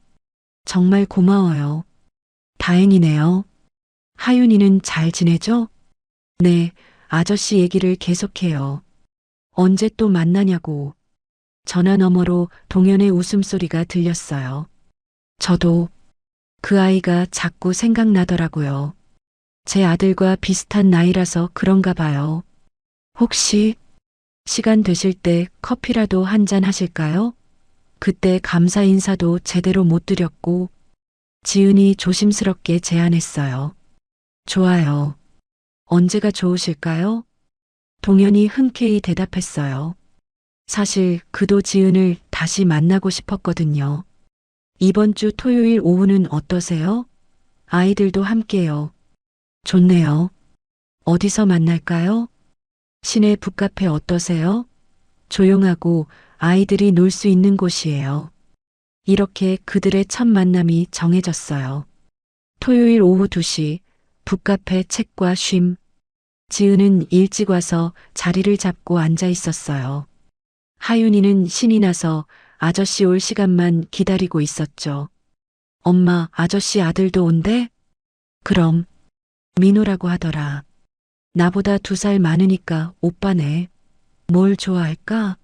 정말 고마워요. 다행이네요. 하윤이는 잘 지내죠? 네, 아저씨 얘기를 계속해요. 언제 또 만나냐고. 전화 너머로 동현의 웃음소리가 들렸어요. 저도 그 아이가 자꾸 생각나더라고요. 제 아들과 비슷한 나이라서 그런가 봐요. 혹시 시간 되실 때 커피라도 한잔 하실까요? 그때 감사 인사도 제대로 못 드렸고 지은이 조심스럽게 제안했어요. 좋아요. 언제가 좋으실까요? 동현이 흔쾌히 대답했어요. 사실 그도 지은을 다시 만나고 싶었거든요. 이번 주 토요일 오후는 어떠세요? 아이들도 함께요. 좋네요. 어디서 만날까요? 시내 북카페 어떠세요? 조용하고 아이들이 놀 수 있는 곳이에요. 이렇게 그들의 첫 만남이 정해졌어요. 토요일 오후 2시, 북카페 책과 쉼. 지은은 일찍 와서 자리를 잡고 앉아 있었어요. 하윤이는 신이 나서 아저씨 올 시간만 기다리고 있었죠. 엄마, 아저씨 아들도 온대? 그럼, 민호라고 하더라. 나보다 2살 많으니까 오빠네. 뭘 좋아할까?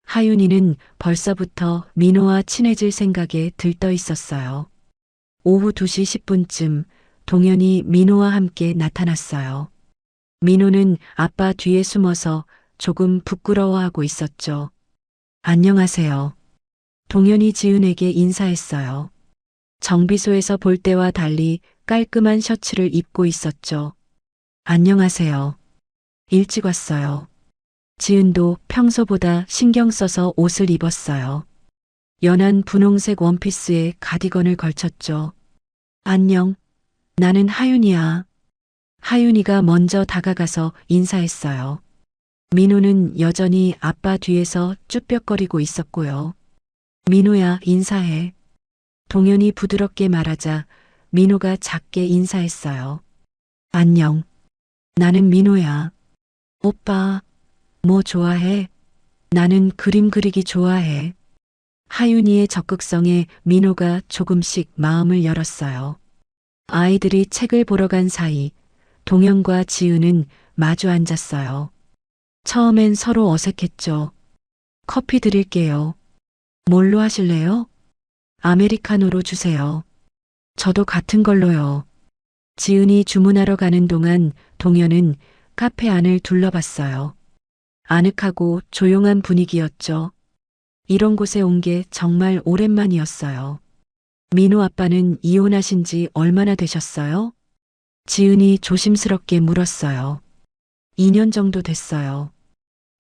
하윤이는 벌써부터 민호와 친해질 생각에 들떠 있었어요. 오후 2시 10분쯤 동현이 민호와 함께 나타났어요. 민호는 아빠 뒤에 숨어서 조금 부끄러워하고 있었죠. 안녕하세요. 동현이 지은에게 인사했어요. 정비소에서 볼 때와 달리 깔끔한 셔츠를 입고 있었죠. 안녕하세요. 일찍 왔어요. 지은도 평소보다 신경 써서 옷을 입었어요. 연한 분홍색 원피스에 가디건을 걸쳤죠. 안녕. 나는 하윤이야. 하윤이가 먼저 다가가서 인사했어요. 민호는 여전히 아빠 뒤에서 쭈뼛거리고 있었고요. 민호야, 인사해. 동현이 부드럽게 말하자 민호가 작게 인사했어요. 안녕. 나는 민호야. 오빠, 뭐 좋아해? 나는 그림 그리기 좋아해. 하윤이의 적극성에 민호가 조금씩 마음을 열었어요. 아이들이 책을 보러 간 사이 동현과 지은은 마주 앉았어요. 처음엔 서로 어색했죠. 커피 드릴게요. 뭘로 하실래요? 아메리카노로 주세요. 저도 같은 걸로요. 지은이 주문하러 가는 동안 동현은 카페 안을 둘러봤어요. 아늑하고 조용한 분위기였죠. 이런 곳에 온 게 정말 오랜만이었어요. 민호 아빠는 이혼하신 지 얼마나 되셨어요? 지은이 조심스럽게 물었어요. 2년 정도 됐어요.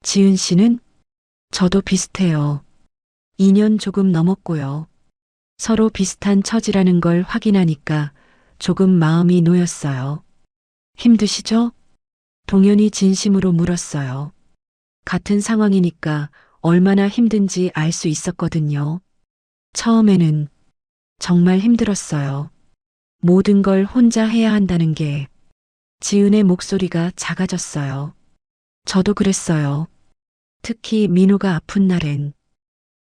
지은 씨는? 저도 비슷해요. 2년 조금 넘었고요. 서로 비슷한 처지라는 걸 확인하니까 조금 마음이 놓였어요. 힘드시죠? 동현이 진심으로 물었어요. 같은 상황이니까 얼마나 힘든지 알 수 있었거든요. 처음에는 정말 힘들었어요. 모든 걸 혼자 해야 한다는 게. 지은의 목소리가 작아졌어요. 저도 그랬어요. 특히 민호가 아픈 날엔.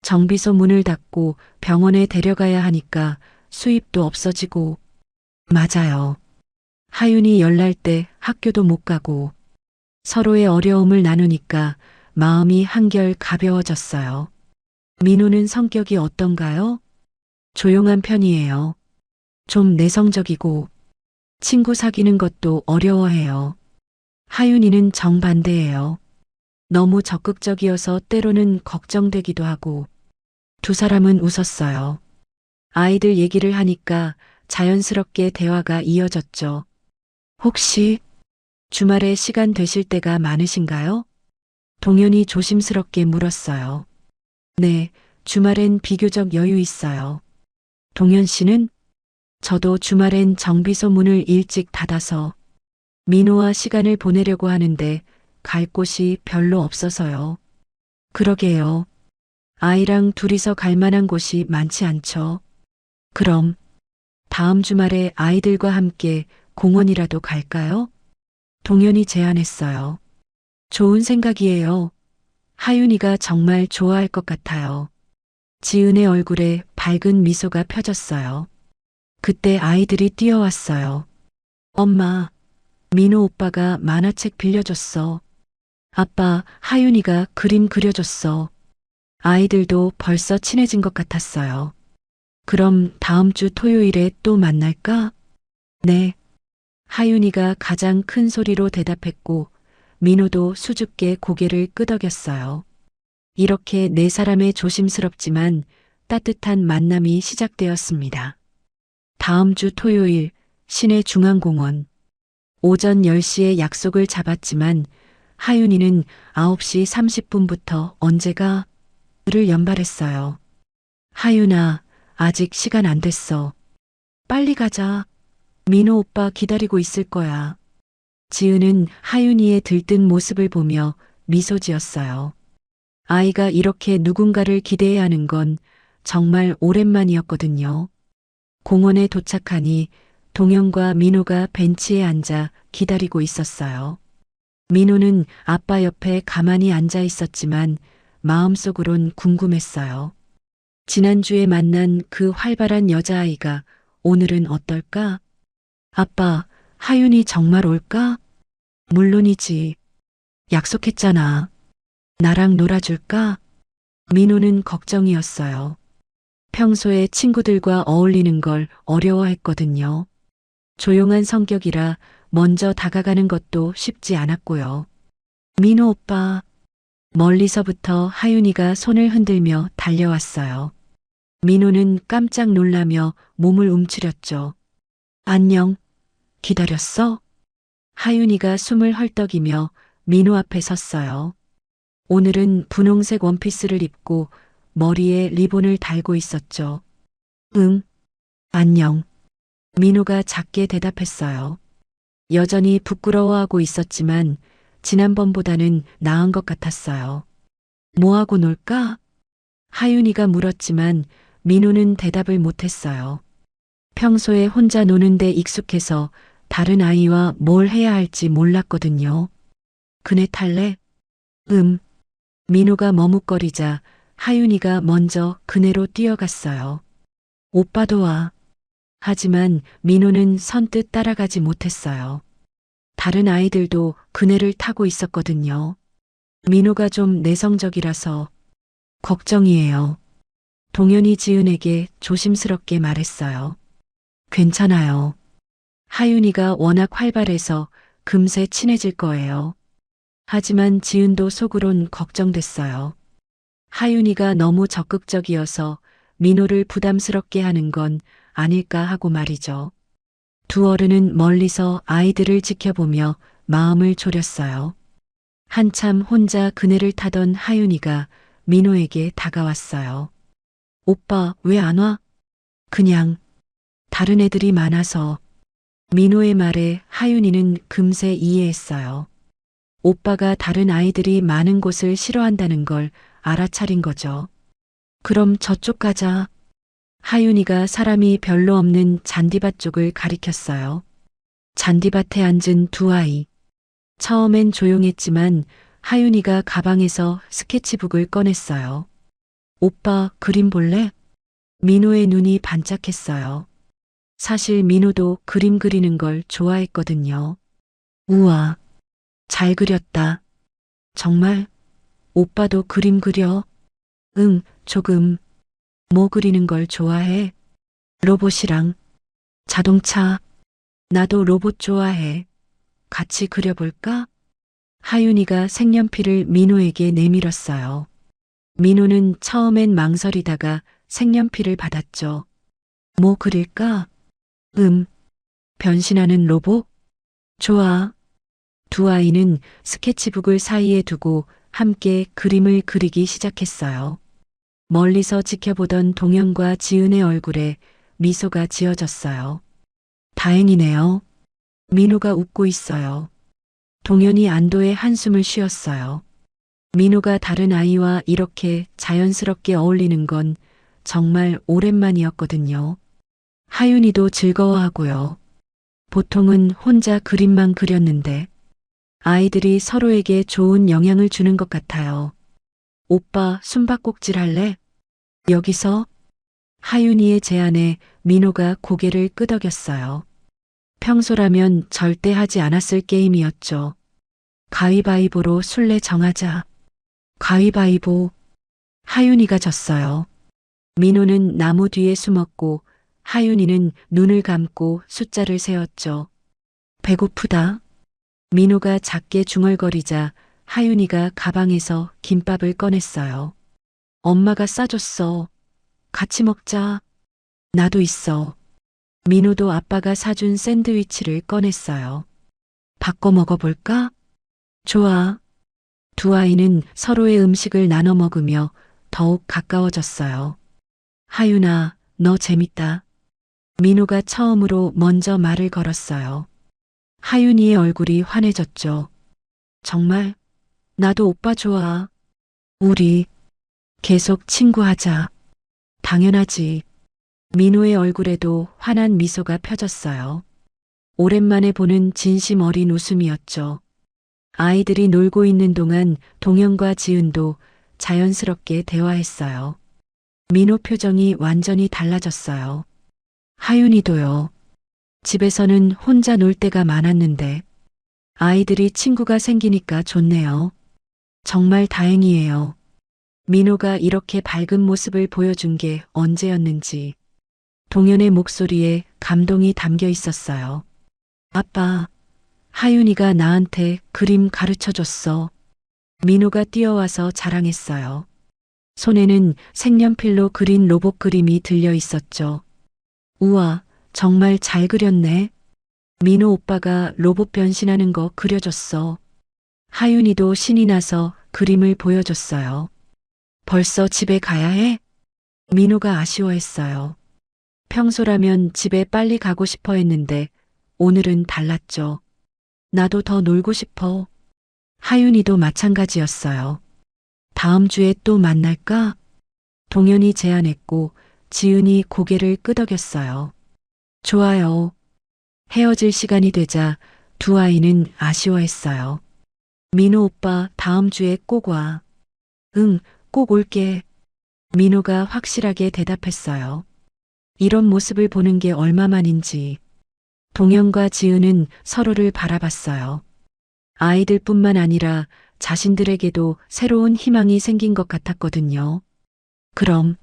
정비소 문을 닫고 병원에 데려가야 하니까 수입도 없어지고. 맞아요. 하윤이 열날 때 학교도 못 가고. 서로의 어려움을 나누니까 마음이 한결 가벼워졌어요. 민호는 성격이 어떤가요? 조용한 편이에요. 좀 내성적이고 친구 사귀는 것도 어려워해요. 하윤이는 정반대예요. 너무 적극적이어서 때로는 걱정되기도 하고. 2사람은 웃었어요. 아이들 얘기를 하니까 자연스럽게 대화가 이어졌죠. 혹시 주말에 시간 되실 때가 많으신가요? 동현이 조심스럽게 물었어요. 네, 주말엔 비교적 여유 있어요. 동현 씨는? 저도 주말엔 정비소 문을 일찍 닫아서 민호와 시간을 보내려고 하는데 갈 곳이 별로 없어서요. 그러게요. 아이랑 둘이서 갈 만한 곳이 많지 않죠. 그럼 다음 주말에 아이들과 함께 공원이라도 갈까요? 동현이 제안했어요. 좋은 생각이에요. 하윤이가 정말 좋아할 것 같아요. 지은의 얼굴에 밝은 미소가 펴졌어요. 그때 아이들이 뛰어왔어요. 엄마, 민호 오빠가 만화책 빌려줬어. 아빠, 하윤이가 그림 그려줬어. 아이들도 벌써 친해진 것 같았어요. 그럼 다음 주 토요일에 또 만날까? 네. 하윤이가 가장 큰 소리로 대답했고 민호도 수줍게 고개를 끄덕였어요. 이렇게 4사람의 조심스럽지만 따뜻한 만남이 시작되었습니다. 다음 주 토요일 시내 중앙공원. 오전 10시에 약속을 잡았지만 하윤이는 9시 30분부터 언제가? 를 연발했어요. 하윤아, 아직 시간 안 됐어. 빨리 가자. 민호 오빠 기다리고 있을 거야. 지은은 하윤이의 들뜬 모습을 보며 미소 지었어요. 아이가 이렇게 누군가를 기대해야 하는 건 정말 오랜만이었거든요. 공원에 도착하니 동현과 민호가 벤치에 앉아 기다리고 있었어요. 민호는 아빠 옆에 가만히 앉아 있었지만 마음속으론 궁금했어요. 지난주에 만난 그 활발한 여자아이가 오늘은 어떨까? 아빠, 하윤이 정말 올까? 물론이지. 약속했잖아. 나랑 놀아줄까? 민호는 걱정이었어요. 평소에 친구들과 어울리는 걸 어려워했거든요. 조용한 성격이라 먼저 다가가는 것도 쉽지 않았고요. 민호 오빠. 멀리서부터 하윤이가 손을 흔들며 달려왔어요. 민호는 깜짝 놀라며 몸을 움츠렸죠. 안녕. 기다렸어? 하윤이가 숨을 헐떡이며 민호 앞에 섰어요. 오늘은 분홍색 원피스를 입고 머리에 리본을 달고 있었죠. 응. 안녕. 민호가 작게 대답했어요. 여전히 부끄러워하고 있었지만 지난번보다는 나은 것 같았어요. 뭐하고 놀까? 하윤이가 물었지만 민호는 대답을 못했어요. 평소에 혼자 노는데 익숙해서 다른 아이와 뭘 해야 할지 몰랐거든요. 그네 탈래? 민호가 머뭇거리자 하윤이가 먼저 그네로 뛰어갔어요. 오빠도 와. 하지만 민호는 선뜻 따라가지 못했어요. 다른 아이들도 그네를 타고 있었거든요. 민호가 좀 내성적이라서 걱정이에요. 동현이 지은에게 조심스럽게 말했어요. 괜찮아요. 하윤이가 워낙 활발해서 금세 친해질 거예요. 하지만 지은도 속으론 걱정됐어요. 하윤이가 너무 적극적이어서 민호를 부담스럽게 하는 건 아닐까 하고 말이죠. 두 어른은 멀리서 아이들을 지켜보며 마음을 졸였어요. 한참 혼자 그네를 타던 하윤이가 민호에게 다가왔어요. 오빠, 왜 안 와? 그냥 다른 애들이 많아서. 민호의 말에 하윤이는 금세 이해했어요. 오빠가 다른 아이들이 많은 곳을 싫어한다는 걸 알아차린 거죠. 그럼 저쪽 가자. 하윤이가 사람이 별로 없는 잔디밭 쪽을 가리켰어요. 잔디밭에 앉은 두 아이. 처음엔 조용했지만 하윤이가 가방에서 스케치북을 꺼냈어요. 오빠, 그림 볼래? 민호의 눈이 반짝했어요. 사실 민호도 그림 그리는 걸 좋아했거든요. 우와, 잘 그렸다. 정말? 오빠도 그림 그려? 응, 조금. 뭐 그리는 걸 좋아해? 로봇이랑 자동차. 나도 로봇 좋아해. 같이 그려볼까? 하윤이가 색연필을 민호에게 내밀었어요. 민호는 처음엔 망설이다가 색연필을 받았죠. 뭐 그릴까? 변신하는 로봇? 좋아. 두 아이는 스케치북을 사이에 두고 함께 그림을 그리기 시작했어요. 멀리서 지켜보던 동현과 지은의 얼굴에 미소가 지어졌어요. 다행이네요. 민호가 웃고 있어요. 동현이 안도의 한숨을 쉬었어요. 민호가 다른 아이와 이렇게 자연스럽게 어울리는 건 정말 오랜만이었거든요. 하윤이도 즐거워하고요. 보통은 혼자 그림만 그렸는데 아이들이 서로에게 좋은 영향을 주는 것 같아요. 오빠, 숨바꼭질 할래? 여기서? 하윤이의 제안에 민호가 고개를 끄덕였어요. 평소라면 절대 하지 않았을 게임이었죠. 가위바위보로 술래 정하자. 가위바위보. 하윤이가 졌어요. 민호는 나무 뒤에 숨었고 하윤이는 눈을 감고 숫자를 세었죠. 배고프다. 민호가 작게 중얼거리자 하윤이가 가방에서 김밥을 꺼냈어요. 엄마가 싸줬어. 같이 먹자. 나도 있어. 민호도 아빠가 사준 샌드위치를 꺼냈어요. 바꿔 먹어볼까? 좋아. 두 아이는 서로의 음식을 나눠 먹으며 더욱 가까워졌어요. 하윤아, 너 재밌다. 민호가 처음으로 먼저 말을 걸었어요. 하윤이의 얼굴이 환해졌죠. 정말? 나도 오빠 좋아. 우리 계속 친구하자. 당연하지. 민호의 얼굴에도 환한 미소가 펴졌어요. 오랜만에 보는 진심 어린 웃음이었죠. 아이들이 놀고 있는 동안 동현과 지은도 자연스럽게 대화했어요. 민호 표정이 완전히 달라졌어요. 하윤이도요. 집에서는 혼자 놀 때가 많았는데 아이들이 친구가 생기니까 좋네요. 정말 다행이에요. 민호가 이렇게 밝은 모습을 보여준 게 언제였는지 동현의 목소리에 감동이 담겨 있었어요. 아빠, 하윤이가 나한테 그림 가르쳐 줬어. 민호가 뛰어와서 자랑했어요. 손에는 색연필로 그린 로봇 그림이 들려 있었죠. 우와, 정말 잘 그렸네. 민호 오빠가 로봇 변신하는 거 그려줬어. 하윤이도 신이 나서 그림을 보여줬어요. 벌써 집에 가야 해? 민호가 아쉬워했어요. 평소라면 집에 빨리 가고 싶어 했는데 오늘은 달랐죠. 나도 더 놀고 싶어. 하윤이도 마찬가지였어요. 다음 주에 또 만날까? 동현이 제안했고 지은이 고개를 끄덕였어요. 좋아요. 헤어질 시간이 되자 두 아이는 아쉬워했어요. 민호 오빠 다음 주에 꼭 와. 응, 꼭 올게. 민호가 확실하게 대답했어요. 이런 모습을 보는 게 얼마만인지. 동현과 지은은 서로를 바라봤어요. 아이들뿐만 아니라 자신들에게도 새로운 희망이 생긴 것 같았거든요. 그럼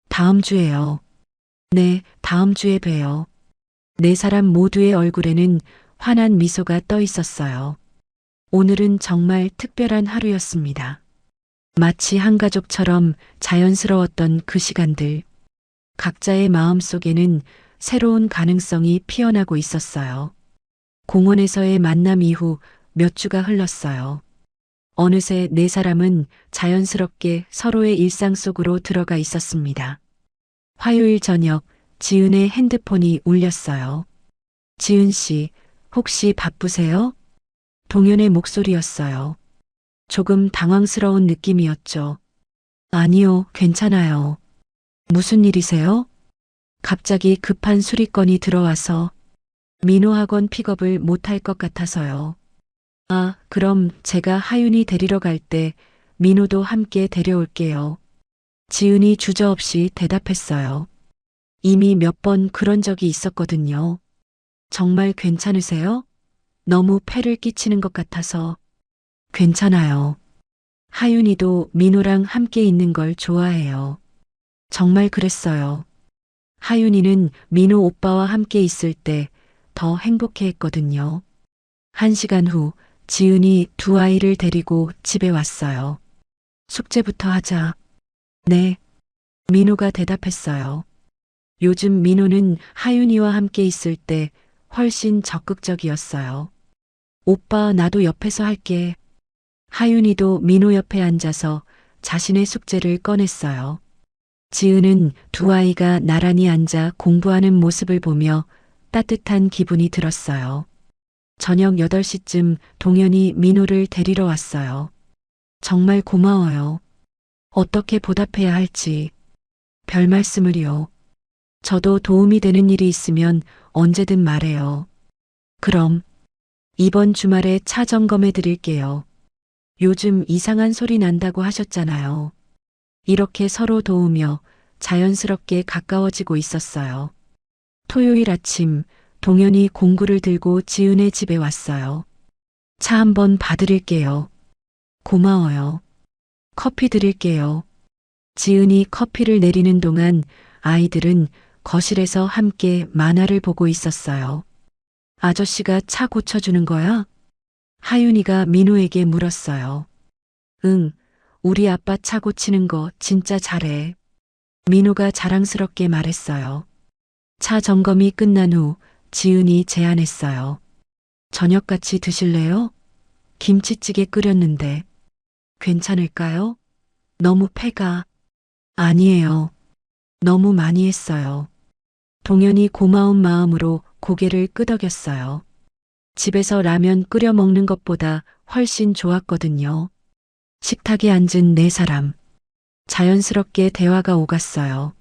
다음 주에요. 네, 다음 주에 봬요. 네 사람 모두의 얼굴에는 환한 미소가 떠 있었어요. 오늘은 정말 특별한 하루였습니다. 마치 한 가족처럼 자연스러웠던 그 시간들. 각자의 마음 속에는 새로운 가능성이 피어나고 있었어요. 공원에서의 만남 이후 몇 주가 흘렀어요. 어느새 네 사람은 자연스럽게 서로의 일상 속으로 들어가 있었습니다. 화요일 저녁 지은의 핸드폰이 울렸어요. 지은 씨, 혹시 바쁘세요? 동현의 목소리였어요. 조금 당황스러운 느낌이었죠. 아니요, 괜찮아요. 무슨 일이세요? 갑자기 급한 수리건이 들어와서 민호 학원 픽업을 못할 것 같아서요. 아, 그럼 제가 하윤이 데리러 갈 때 민호도 함께 데려올게요. 지은이 주저없이 대답했어요. 이미 몇 번 그런 적이 있었거든요. 정말 괜찮으세요? 너무 폐를 끼치는 것 같아서. 괜찮아요. 하윤이도 민호랑 함께 있는 걸 좋아해요. 정말 그랬어요. 하윤이는 민호 오빠와 함께 있을 때 더 행복해 했거든요. 1시간 후 지은이 두 아이를 데리고 집에 왔어요. 숙제부터 하자. 네. 민호가 대답했어요. 요즘 민호는 하윤이와 함께 있을 때 훨씬 적극적이었어요. 오빠, 나도 옆에서 할게. 하윤이도 민호 옆에 앉아서 자신의 숙제를 꺼냈어요. 지은은 두 아이가 나란히 앉아 공부하는 모습을 보며 따뜻한 기분이 들었어요. 저녁 8시쯤 동현이 민호를 데리러 왔어요. 정말 고마워요. 어떻게 보답해야 할지. 별 말씀을요. 저도 도움이 되는 일이 있으면 언제든 말해요. 그럼 이번 주말에 차 점검해 드릴게요. 요즘 이상한 소리 난다고 하셨잖아요. 이렇게 서로 도우며 자연스럽게 가까워지고 있었어요. 토요일 아침 동현이 공구를 들고 지은의 집에 왔어요. 차 한번 봐드릴게요. 고마워요. 커피 드릴게요. 지은이 커피를 내리는 동안 아이들은 거실에서 함께 만화를 보고 있었어요. 아저씨가 차 고쳐주는 거야? 하윤이가 민호에게 물었어요. 응, 우리 아빠 차 고치는 거 진짜 잘해. 민호가 자랑스럽게 말했어요. 차 점검이 끝난 후 지은이 제안했어요. 저녁 같이 드실래요? 김치찌개 끓였는데 괜찮을까요? 너무 패가. 아니에요. 너무 많이 했어요. 동현이 고마운 마음으로 고개를 끄덕였어요. 집에서 라면 끓여 먹는 것보다 훨씬 좋았거든요. 식탁에 앉은 네 사람. 자연스럽게 대화가 오갔어요.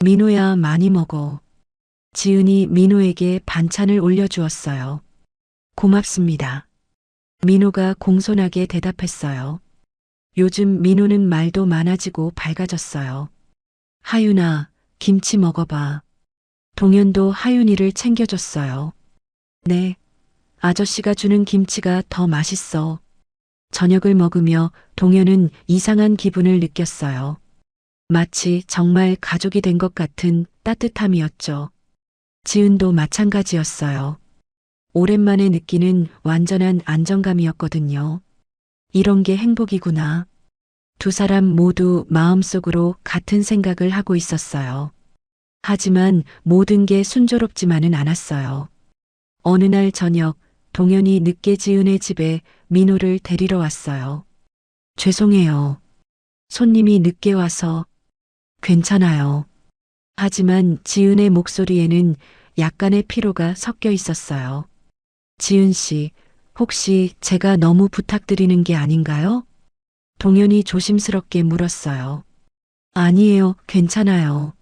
민호야, 많이 먹어. 지은이 민호에게 반찬을 올려주었어요. 고맙습니다. 민호가 공손하게 대답했어요. 요즘 민호는 말도 많아지고 밝아졌어요. 하윤아, 김치 먹어봐. 동현도 하윤이를 챙겨줬어요. 네, 아저씨가 주는 김치가 더 맛있어. 저녁을 먹으며 동현은 이상한 기분을 느꼈어요. 마치 정말 가족이 된 것 같은 따뜻함이었죠. 지은도 마찬가지였어요. 오랜만에 느끼는 완전한 안정감이었거든요. 이런 게 행복이구나. 두 사람 모두 마음속으로 같은 생각을 하고 있었어요. 하지만 모든 게 순조롭지만은 않았어요. 어느 날 저녁, 동현이 늦게 지은의 집에 민호를 데리러 왔어요. 죄송해요. 손님이 늦게 와서. 괜찮아요. 하지만 지은의 목소리에는 약간의 피로가 섞여 있었어요. 지은 씨, 혹시 제가 너무 부탁드리는 게 아닌가요? 동현이 조심스럽게 물었어요. 아니에요, 괜찮아요.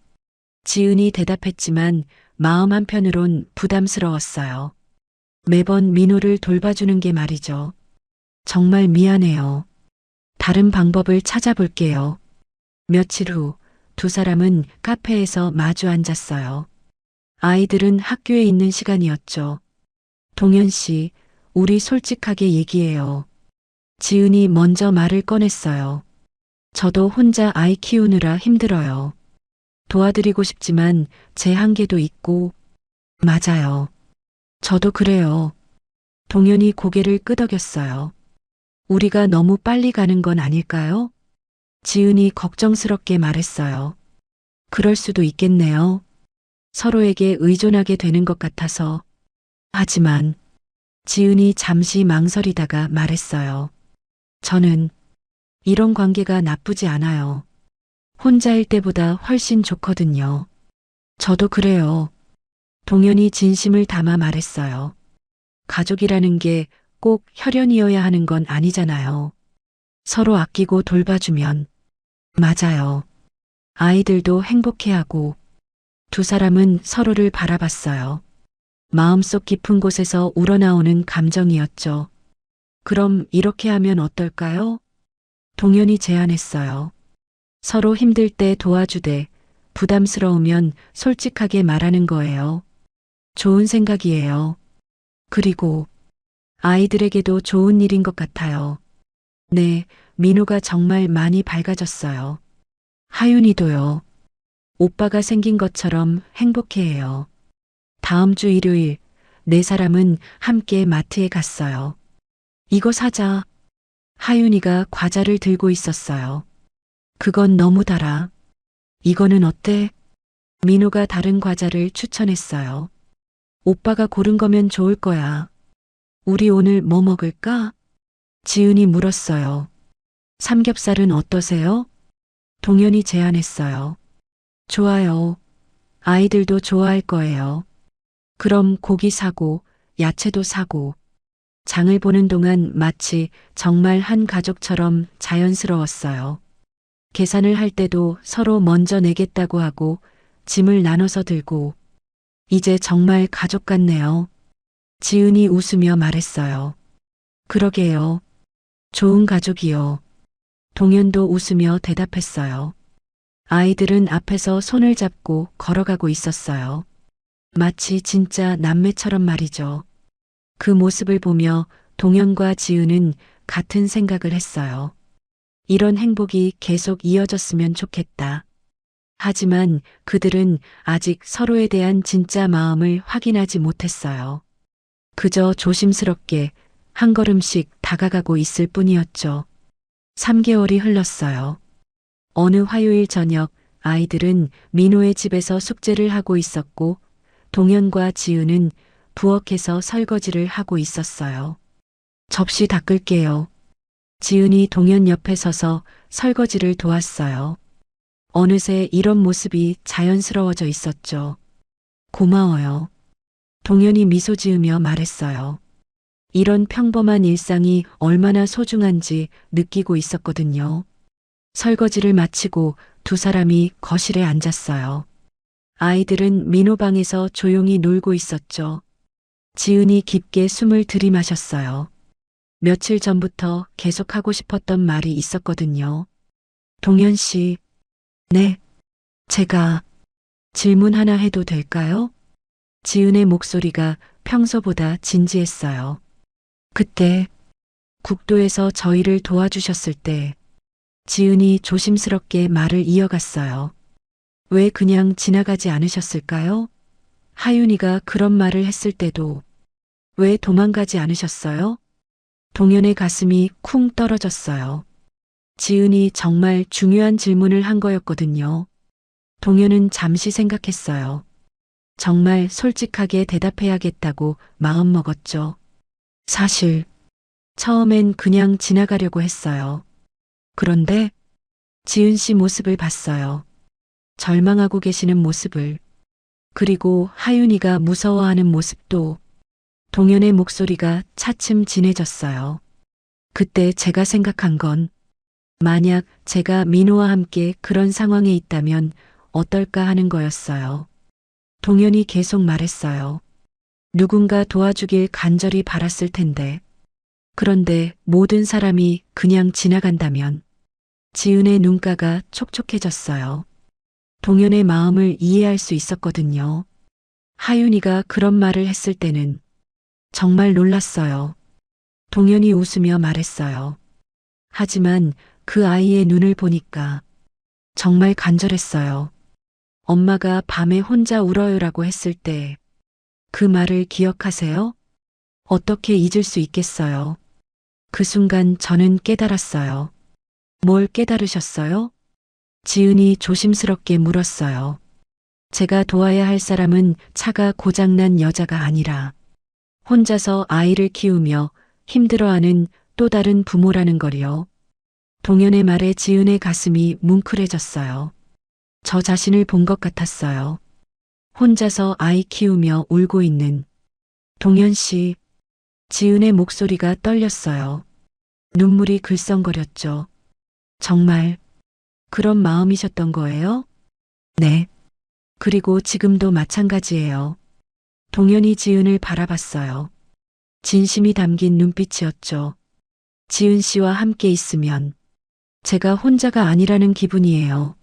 지은이 대답했지만 마음 한편으론 부담스러웠어요. 매번 민호를 돌봐주는 게 말이죠. 정말 미안해요. 다른 방법을 찾아볼게요. 며칠 후 두 사람은 카페에서 마주 앉았어요. 아이들은 학교에 있는 시간이었죠. 동현 씨, 우리 솔직하게 얘기해요. 지은이 먼저 말을 꺼냈어요. 저도 혼자 아이 키우느라 힘들어요. 도와드리고 싶지만 제 한계도 있고. 맞아요. 저도 그래요. 동현이 고개를 끄덕였어요. 우리가 너무 빨리 가는 건 아닐까요? 지은이 걱정스럽게 말했어요. 그럴 수도 있겠네요. 서로에게 의존하게 되는 것 같아서. 하지만 지은이 잠시 망설이다가 말했어요. 저는 이런 관계가 나쁘지 않아요. 혼자일 때보다 훨씬 좋거든요. 저도 그래요. 동현이 진심을 담아 말했어요. 가족이라는 게 꼭 혈연이어야 하는 건 아니잖아요. 서로 아끼고 돌봐주면. 맞아요. 아이들도 행복해하고. 두 사람은 서로를 바라봤어요. 마음속 깊은 곳에서 우러나오는 감정이었죠. 그럼 이렇게 하면 어떨까요? 동현이 제안했어요. 서로 힘들 때 도와주되 부담스러우면 솔직하게 말하는 거예요. 좋은 생각이에요. 그리고 아이들에게도 좋은 일인 것 같아요. 네, 민호가 정말 많이 밝아졌어요. 하윤이도요. 오빠가 생긴 것처럼 행복해해요. 다음 주 일요일, 네 사람은 함께 마트에 갔어요. 이거 사자. 하윤이가 과자를 들고 있었어요. 그건 너무 달아. 이거는 어때? 민호가 다른 과자를 추천했어요. 오빠가 고른 거면 좋을 거야. 우리 오늘 뭐 먹을까? 지은이 물었어요. 삼겹살은 어떠세요? 동현이 제안했어요. 좋아요. 아이들도 좋아할 거예요. 그럼 고기 사고, 야채도 사고. 장을 보는 동안 마치 정말 한 가족처럼 자연스러웠어요. 계산을 할 때도 서로 먼저 내겠다고 하고 짐을 나눠서 들고. 이제 정말 가족 같네요. 지은이 웃으며 말했어요. 그러게요. 좋은 가족이요. 동현도 웃으며 대답했어요. 아이들은 앞에서 손을 잡고 걸어가고 있었어요. 마치 진짜 남매처럼 말이죠. 그 모습을 보며 동현과 지은은 같은 생각을 했어요. 이런 행복이 계속 이어졌으면 좋겠다. 하지만 그들은 아직 서로에 대한 진짜 마음을 확인하지 못했어요. 그저 조심스럽게 한 걸음씩 다가가고 있을 뿐이었죠. 3개월이 흘렀어요. 어느 화요일 저녁 아이들은 민호의 집에서 숙제를 하고 있었고 동현과 지은은 부엌에서 설거지를 하고 있었어요. 접시 닦을게요. 지은이 동현 옆에 서서 설거지를 도왔어요. 어느새 이런 모습이 자연스러워져 있었죠. 고마워요. 동현이 미소 지으며 말했어요. 이런 평범한 일상이 얼마나 소중한지 느끼고 있었거든요. 설거지를 마치고 두 사람이 거실에 앉았어요. 아이들은 민호 방에서 조용히 놀고 있었죠. 지은이 깊게 숨을 들이마셨어요. 며칠 전부터 계속 하고 싶었던 말이 있었거든요. 동현 씨, 네, 제가 질문 하나 해도 될까요? 지은의 목소리가 평소보다 진지했어요. 그때 국도에서 저희를 도와주셨을 때 지은이 조심스럽게 말을 이어갔어요. 왜 그냥 지나가지 않으셨을까요? 하윤이가 그런 말을 했을 때도 왜 도망가지 않으셨어요? 동현의 가슴이 쿵 떨어졌어요. 지은이 정말 중요한 질문을 한 거였거든요. 동현은 잠시 생각했어요. 정말 솔직하게 대답해야겠다고 마음먹었죠. 사실 처음엔 그냥 지나가려고 했어요. 그런데 지은 씨 모습을 봤어요. 절망하고 계시는 모습을. 그리고 하윤이가 무서워하는 모습도. 동현의 목소리가 차츰 진해졌어요. 그때 제가 생각한 건 만약 제가 민호와 함께 그런 상황에 있다면 어떨까 하는 거였어요. 동현이 계속 말했어요. 누군가 도와주길 간절히 바랐을 텐데. 그런데 모든 사람이 그냥 지나간다면. 지은의 눈가가 촉촉해졌어요. 동현의 마음을 이해할 수 있었거든요. 하윤이가 그런 말을 했을 때는 정말 놀랐어요. 동현이 웃으며 말했어요. 하지만 그 아이의 눈을 보니까 정말 간절했어요. 엄마가 밤에 혼자 울어요라고 했을 때 그 말을 기억하세요? 어떻게 잊을 수 있겠어요? 그 순간 저는 깨달았어요. 뭘 깨달으셨어요? 지은이 조심스럽게 물었어요. 제가 도와야 할 사람은 차가 고장난 여자가 아니라 혼자서 아이를 키우며 힘들어하는 또 다른 부모라는 걸요. 동현의 말에 지은의 가슴이 뭉클해졌어요. 저 자신을 본 것 같았어요. 혼자서 아이 키우며 울고 있는 동현 씨. 지은의 목소리가 떨렸어요. 눈물이 글썽거렸죠. 정말 그런 마음이셨던 거예요? 네. 그리고 지금도 마찬가지예요. 동현이 지은을 바라봤어요. 진심이 담긴 눈빛이었죠. 지은 씨와 함께 있으면 제가 혼자가 아니라는 기분이에요.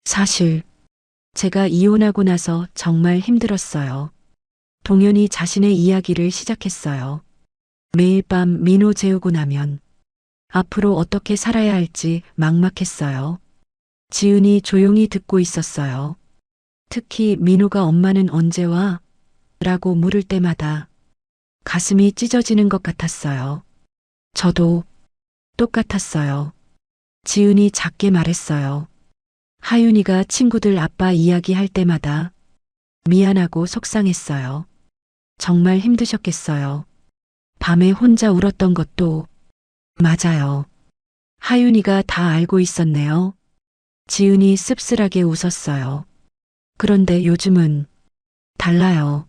사실 제가 이혼하고 나서 정말 힘들었어요. 동현이 자신의 이야기를 시작했어요. 매일 밤 민호 재우고 나면 앞으로 어떻게 살아야 할지 막막했어요. 지은이 조용히 듣고 있었어요. 특히 민호가 엄마는 언제 와? 라고 물을 때마다 가슴이 찢어지는 것 같았어요. 저도 똑같았어요. 지은이 작게 말했어요. 하윤이가 친구들 아빠 이야기할 때마다 미안하고 속상했어요. 정말 힘드셨겠어요. 밤에 혼자 울었던 것도. 맞아요. 하윤이가 다 알고 있었네요. 지은이 씁쓸하게 웃었어요. 그런데 요즘은 달라요.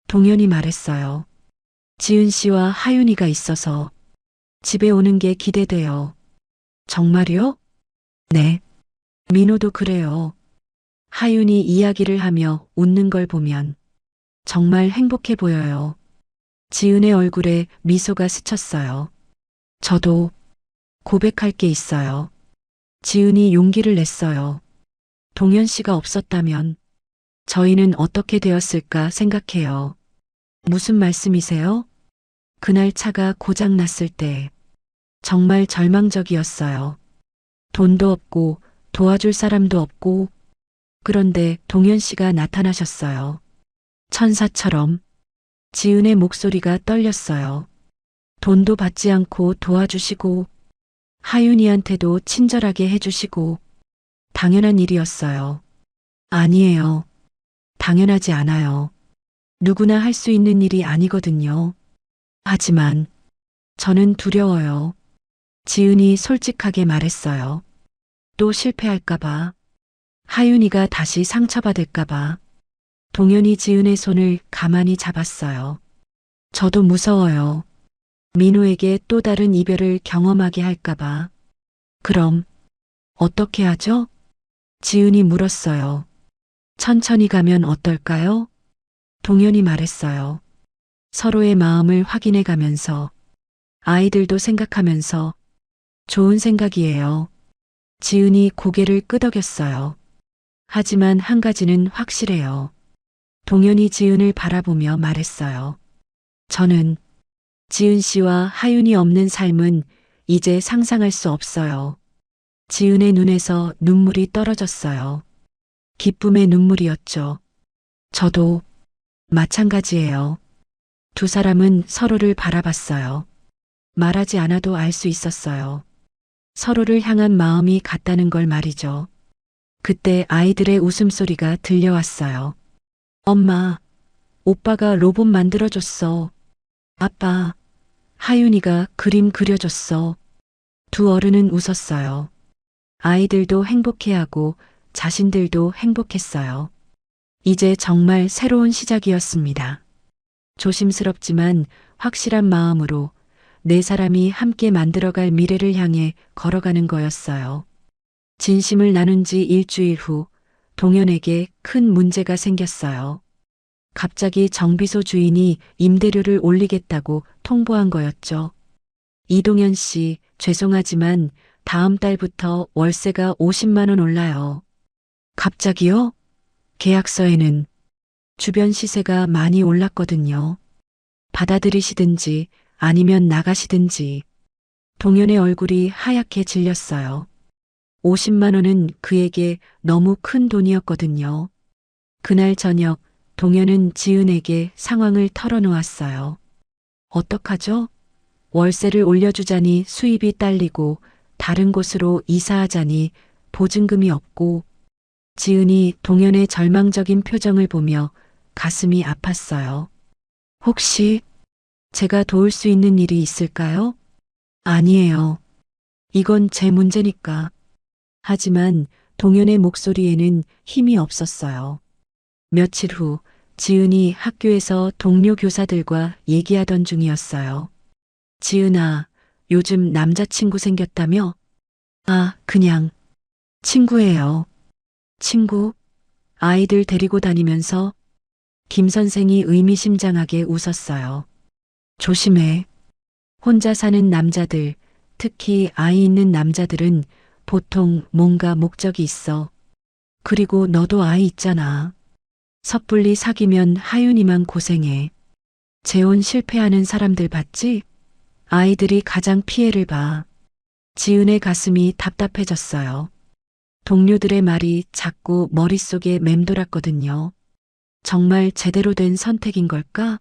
동현이 말했어요. 지은 씨와 하윤이가 있어서 집에 오는 게 기대돼요. 정말요? 네. 민호도 그래요. 하윤이 이야기를 하며 웃는 걸 보면 정말 행복해 보여요. 지은의 얼굴에 미소가 스쳤어요. 저도 고백할 게 있어요. 지은이 용기를 냈어요. 동현 씨가 없었다면 저희는 어떻게 되었을까 생각해요. 무슨 말씀이세요? 그날 차가 고장 났을 때 정말 절망적이었어요. 돈도 없고 도와줄 사람도 없고. 그런데 동현 씨가 나타나셨어요. 천사처럼. 지은의 목소리가 떨렸어요. 돈도 받지 않고 도와주시고 하윤이한테도 친절하게 해주시고 당연한 일이었어요. 아니에요. 당연하지 않아요. 누구나 할 수 있는 일이 아니거든요. 하지만 저는 두려워요. 지은이 솔직하게 말했어요. 또 실패할까봐. 하윤이가 다시 상처받을까봐. 동현이 지은의 손을 가만히 잡았어요. 저도 무서워요. 민호에게 또 다른 이별을 경험하게 할까봐. 그럼 어떻게 하죠? 지은이 물었어요. 천천히 가면 어떨까요? 동현이 말했어요. 서로의 마음을 확인해 가면서, 아이들도 생각하면서. 좋은 생각이에요. 지은이 고개를 끄덕였어요. 하지만 한 가지는 확실해요. 동현이 지은을 바라보며 말했어요. 저는 지은 씨와 하윤이 없는 삶은 이제 상상할 수 없어요. 지은의 눈에서 눈물이 떨어졌어요. 기쁨의 눈물이었죠. 저도 마찬가지예요. 두 사람은 서로를 바라봤어요. 말하지 않아도 알 수 있었어요. 서로를 향한 마음이 같다는 걸 말이죠. 그때 아이들의 웃음소리가 들려왔어요. 엄마, 오빠가 로봇 만들어줬어. 아빠, 하윤이가 그림 그려줬어. 두 어른은 웃었어요. 아이들도 행복해하고 자신들도 행복했어요. 이제 정말 새로운 시작이었습니다. 조심스럽지만 확실한 마음으로 네 사람이 함께 만들어갈 미래를 향해 걸어가는 거였어요. 진심을 나눈 지 일주일 후 동현에게 큰 문제가 생겼어요. 갑자기 정비소 주인이 임대료를 올리겠다고 통보한 거였죠. 이동현 씨, 죄송하지만 다음 달부터 월세가 50만 원 올라요. 갑자기요? 계약서에는 주변 시세가 많이 올랐거든요. 받아들이시든지 아니면 나가시든지. 동현의 얼굴이 하얗게 질렸어요. 50만 원은 그에게 너무 큰 돈이었거든요. 그날 저녁 동현은 지은에게 상황을 털어놓았어요. 어떡하죠? 월세를 올려주자니 수입이 딸리고 다른 곳으로 이사하자니 보증금이 없고. 지은이 동현의 절망적인 표정을 보며 가슴이 아팠어요. 혹시 제가 도울 수 있는 일이 있을까요? 아니에요. 이건 제 문제니까. 하지만 동현의 목소리에는 힘이 없었어요. 며칠 후 지은이 학교에서 동료 교사들과 얘기하던 중이었어요. 지은아, 요즘 남자친구 생겼다며? 아, 그냥 친구예요. 친구? 아이들 데리고 다니면서? 김 선생이 의미심장하게 웃었어요. 조심해. 혼자 사는 남자들, 특히 아이 있는 남자들은 보통 뭔가 목적이 있어. 그리고 너도 아이 있잖아. 섣불리 사귀면 하윤이만 고생해. 재혼 실패하는 사람들 봤지? 아이들이 가장 피해를 봐. 지은의 가슴이 답답해졌어요. 동료들의 말이 자꾸 머릿속에 맴돌았거든요. 정말 제대로 된 선택인 걸까?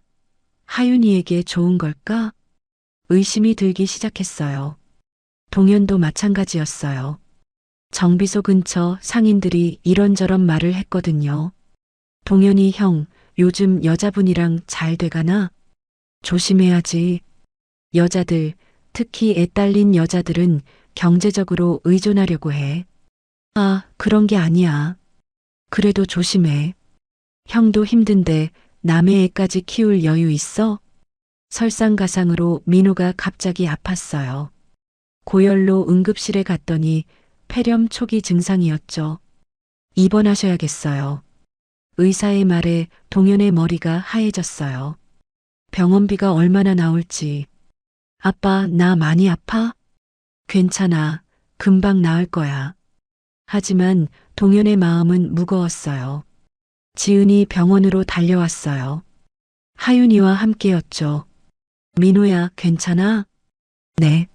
하윤이에게 좋은 걸까? 의심이 들기 시작했어요. 동현도 마찬가지였어요. 정비소 근처 상인들이 이런저런 말을 했거든요. 동현이 형, 요즘 여자분이랑 잘 돼가나? 조심해야지. 여자들, 특히 애 딸린 여자들은 경제적으로 의존하려고 해. 아, 그런 게 아니야. 그래도 조심해. 형도 힘든데 남의 애까지 키울 여유 있어? 설상가상으로 민호가 갑자기 아팠어요. 고열로 응급실에 갔더니 폐렴 초기 증상이었죠. 입원하셔야겠어요. 의사의 말에 동현의 머리가 하얘졌어요. 병원비가 얼마나 나올지. 아빠, 나 많이 아파? 괜찮아. 금방 나을 거야. 하지만 동현의 마음은 무거웠어요. 지은이 병원으로 달려왔어요. 하윤이와 함께였죠. 민호야, 괜찮아? 네.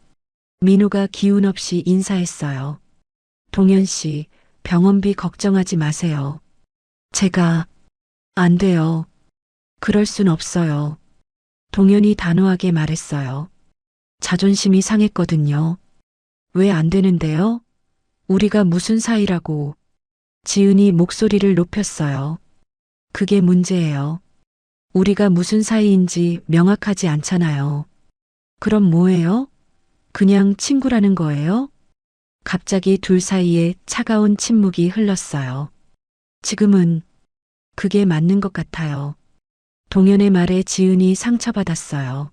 민호가 기운 없이 인사했어요. 동현 씨, 병원비 걱정하지 마세요. 제가 안 돼요. 그럴 순 없어요. 동현이 단호하게 말했어요. 자존심이 상했거든요. 왜 안 되는데요? 우리가 무슨 사이라고. 지은이 목소리를 높였어요. 그게 문제예요. 우리가 무슨 사이인지 명확하지 않잖아요. 그럼 뭐예요? 그냥 친구라는 거예요? 갑자기 둘 사이에 차가운 침묵이 흘렀어요. 지금은 그게 맞는 것 같아요. 동현의 말에 지은이 상처받았어요.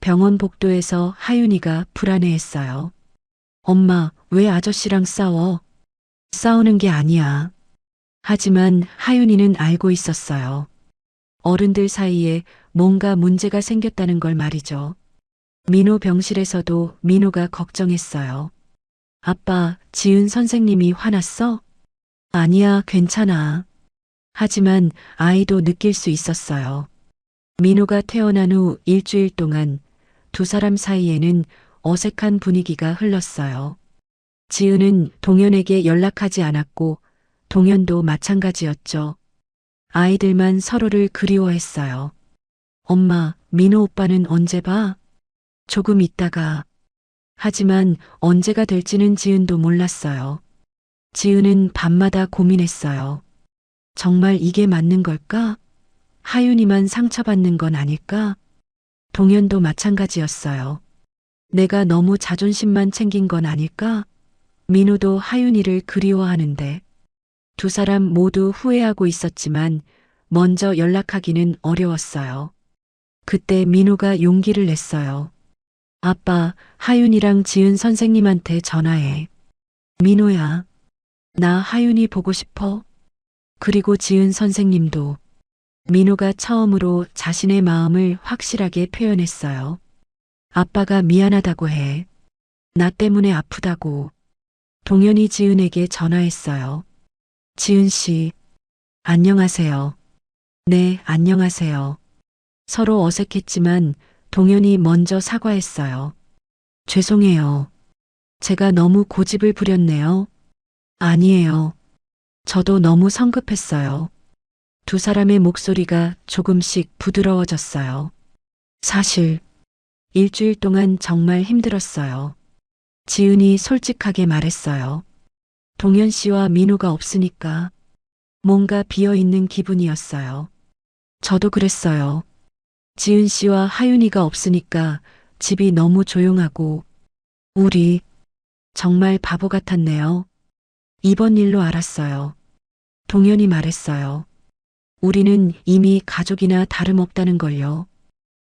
병원 복도에서 하윤이가 불안해했어요. 엄마, 왜 아저씨랑 싸워? 싸우는 게 아니야. 하지만 하윤이는 알고 있었어요. 어른들 사이에 뭔가 문제가 생겼다는 걸 말이죠. 민호 병실에서도 민호가 걱정했어요. 아빠, 지은 선생님이 화났어? 아니야, 괜찮아. 하지만 아이도 느낄 수 있었어요. 민호가 태어난 후 일주일 동안 두 사람 사이에는 어색한 분위기가 흘렀어요. 지은은 동현에게 연락하지 않았고 동현도 마찬가지였죠. 아이들만 서로를 그리워했어요. 엄마, 민호 오빠는 언제 봐? 조금 있다가. 하지만 언제가 될지는 지은도 몰랐어요. 지은은 밤마다 고민했어요. 정말 이게 맞는 걸까? 하윤이만 상처받는 건 아닐까? 동현도 마찬가지였어요. 내가 너무 자존심만 챙긴 건 아닐까? 민호도 하윤이를 그리워하는데 두 사람 모두 후회하고 있었지만 먼저 연락하기는 어려웠어요. 그때 민호가 용기를 냈어요. 아빠, 하윤이랑 지은 선생님한테 전화해. 민호야, 나 하윤이 보고 싶어. 그리고 지은 선생님도. 민호가 처음으로 자신의 마음을 확실하게 표현했어요. 아빠가 미안하다고 해. 나 때문에 아프다고. 동현이 지은에게 전화했어요. 지은 씨, 안녕하세요. 네, 안녕하세요. 서로 어색했지만 동현이 먼저 사과했어요. 죄송해요. 제가 너무 고집을 부렸네요. 아니에요. 저도 너무 성급했어요. 두 사람의 목소리가 조금씩 부드러워졌어요. 사실 일주일 동안 정말 힘들었어요. 지은이 솔직하게 말했어요. 동현 씨와 민호가 없으니까 뭔가 비어있는 기분이었어요. 저도 그랬어요. 지은 씨와 하윤이가 없으니까 집이 너무 조용하고 우리 정말 바보 같았네요. 이번 일로 알았어요. 동현이 말했어요. 우리는 이미 가족이나 다름없다는 걸요.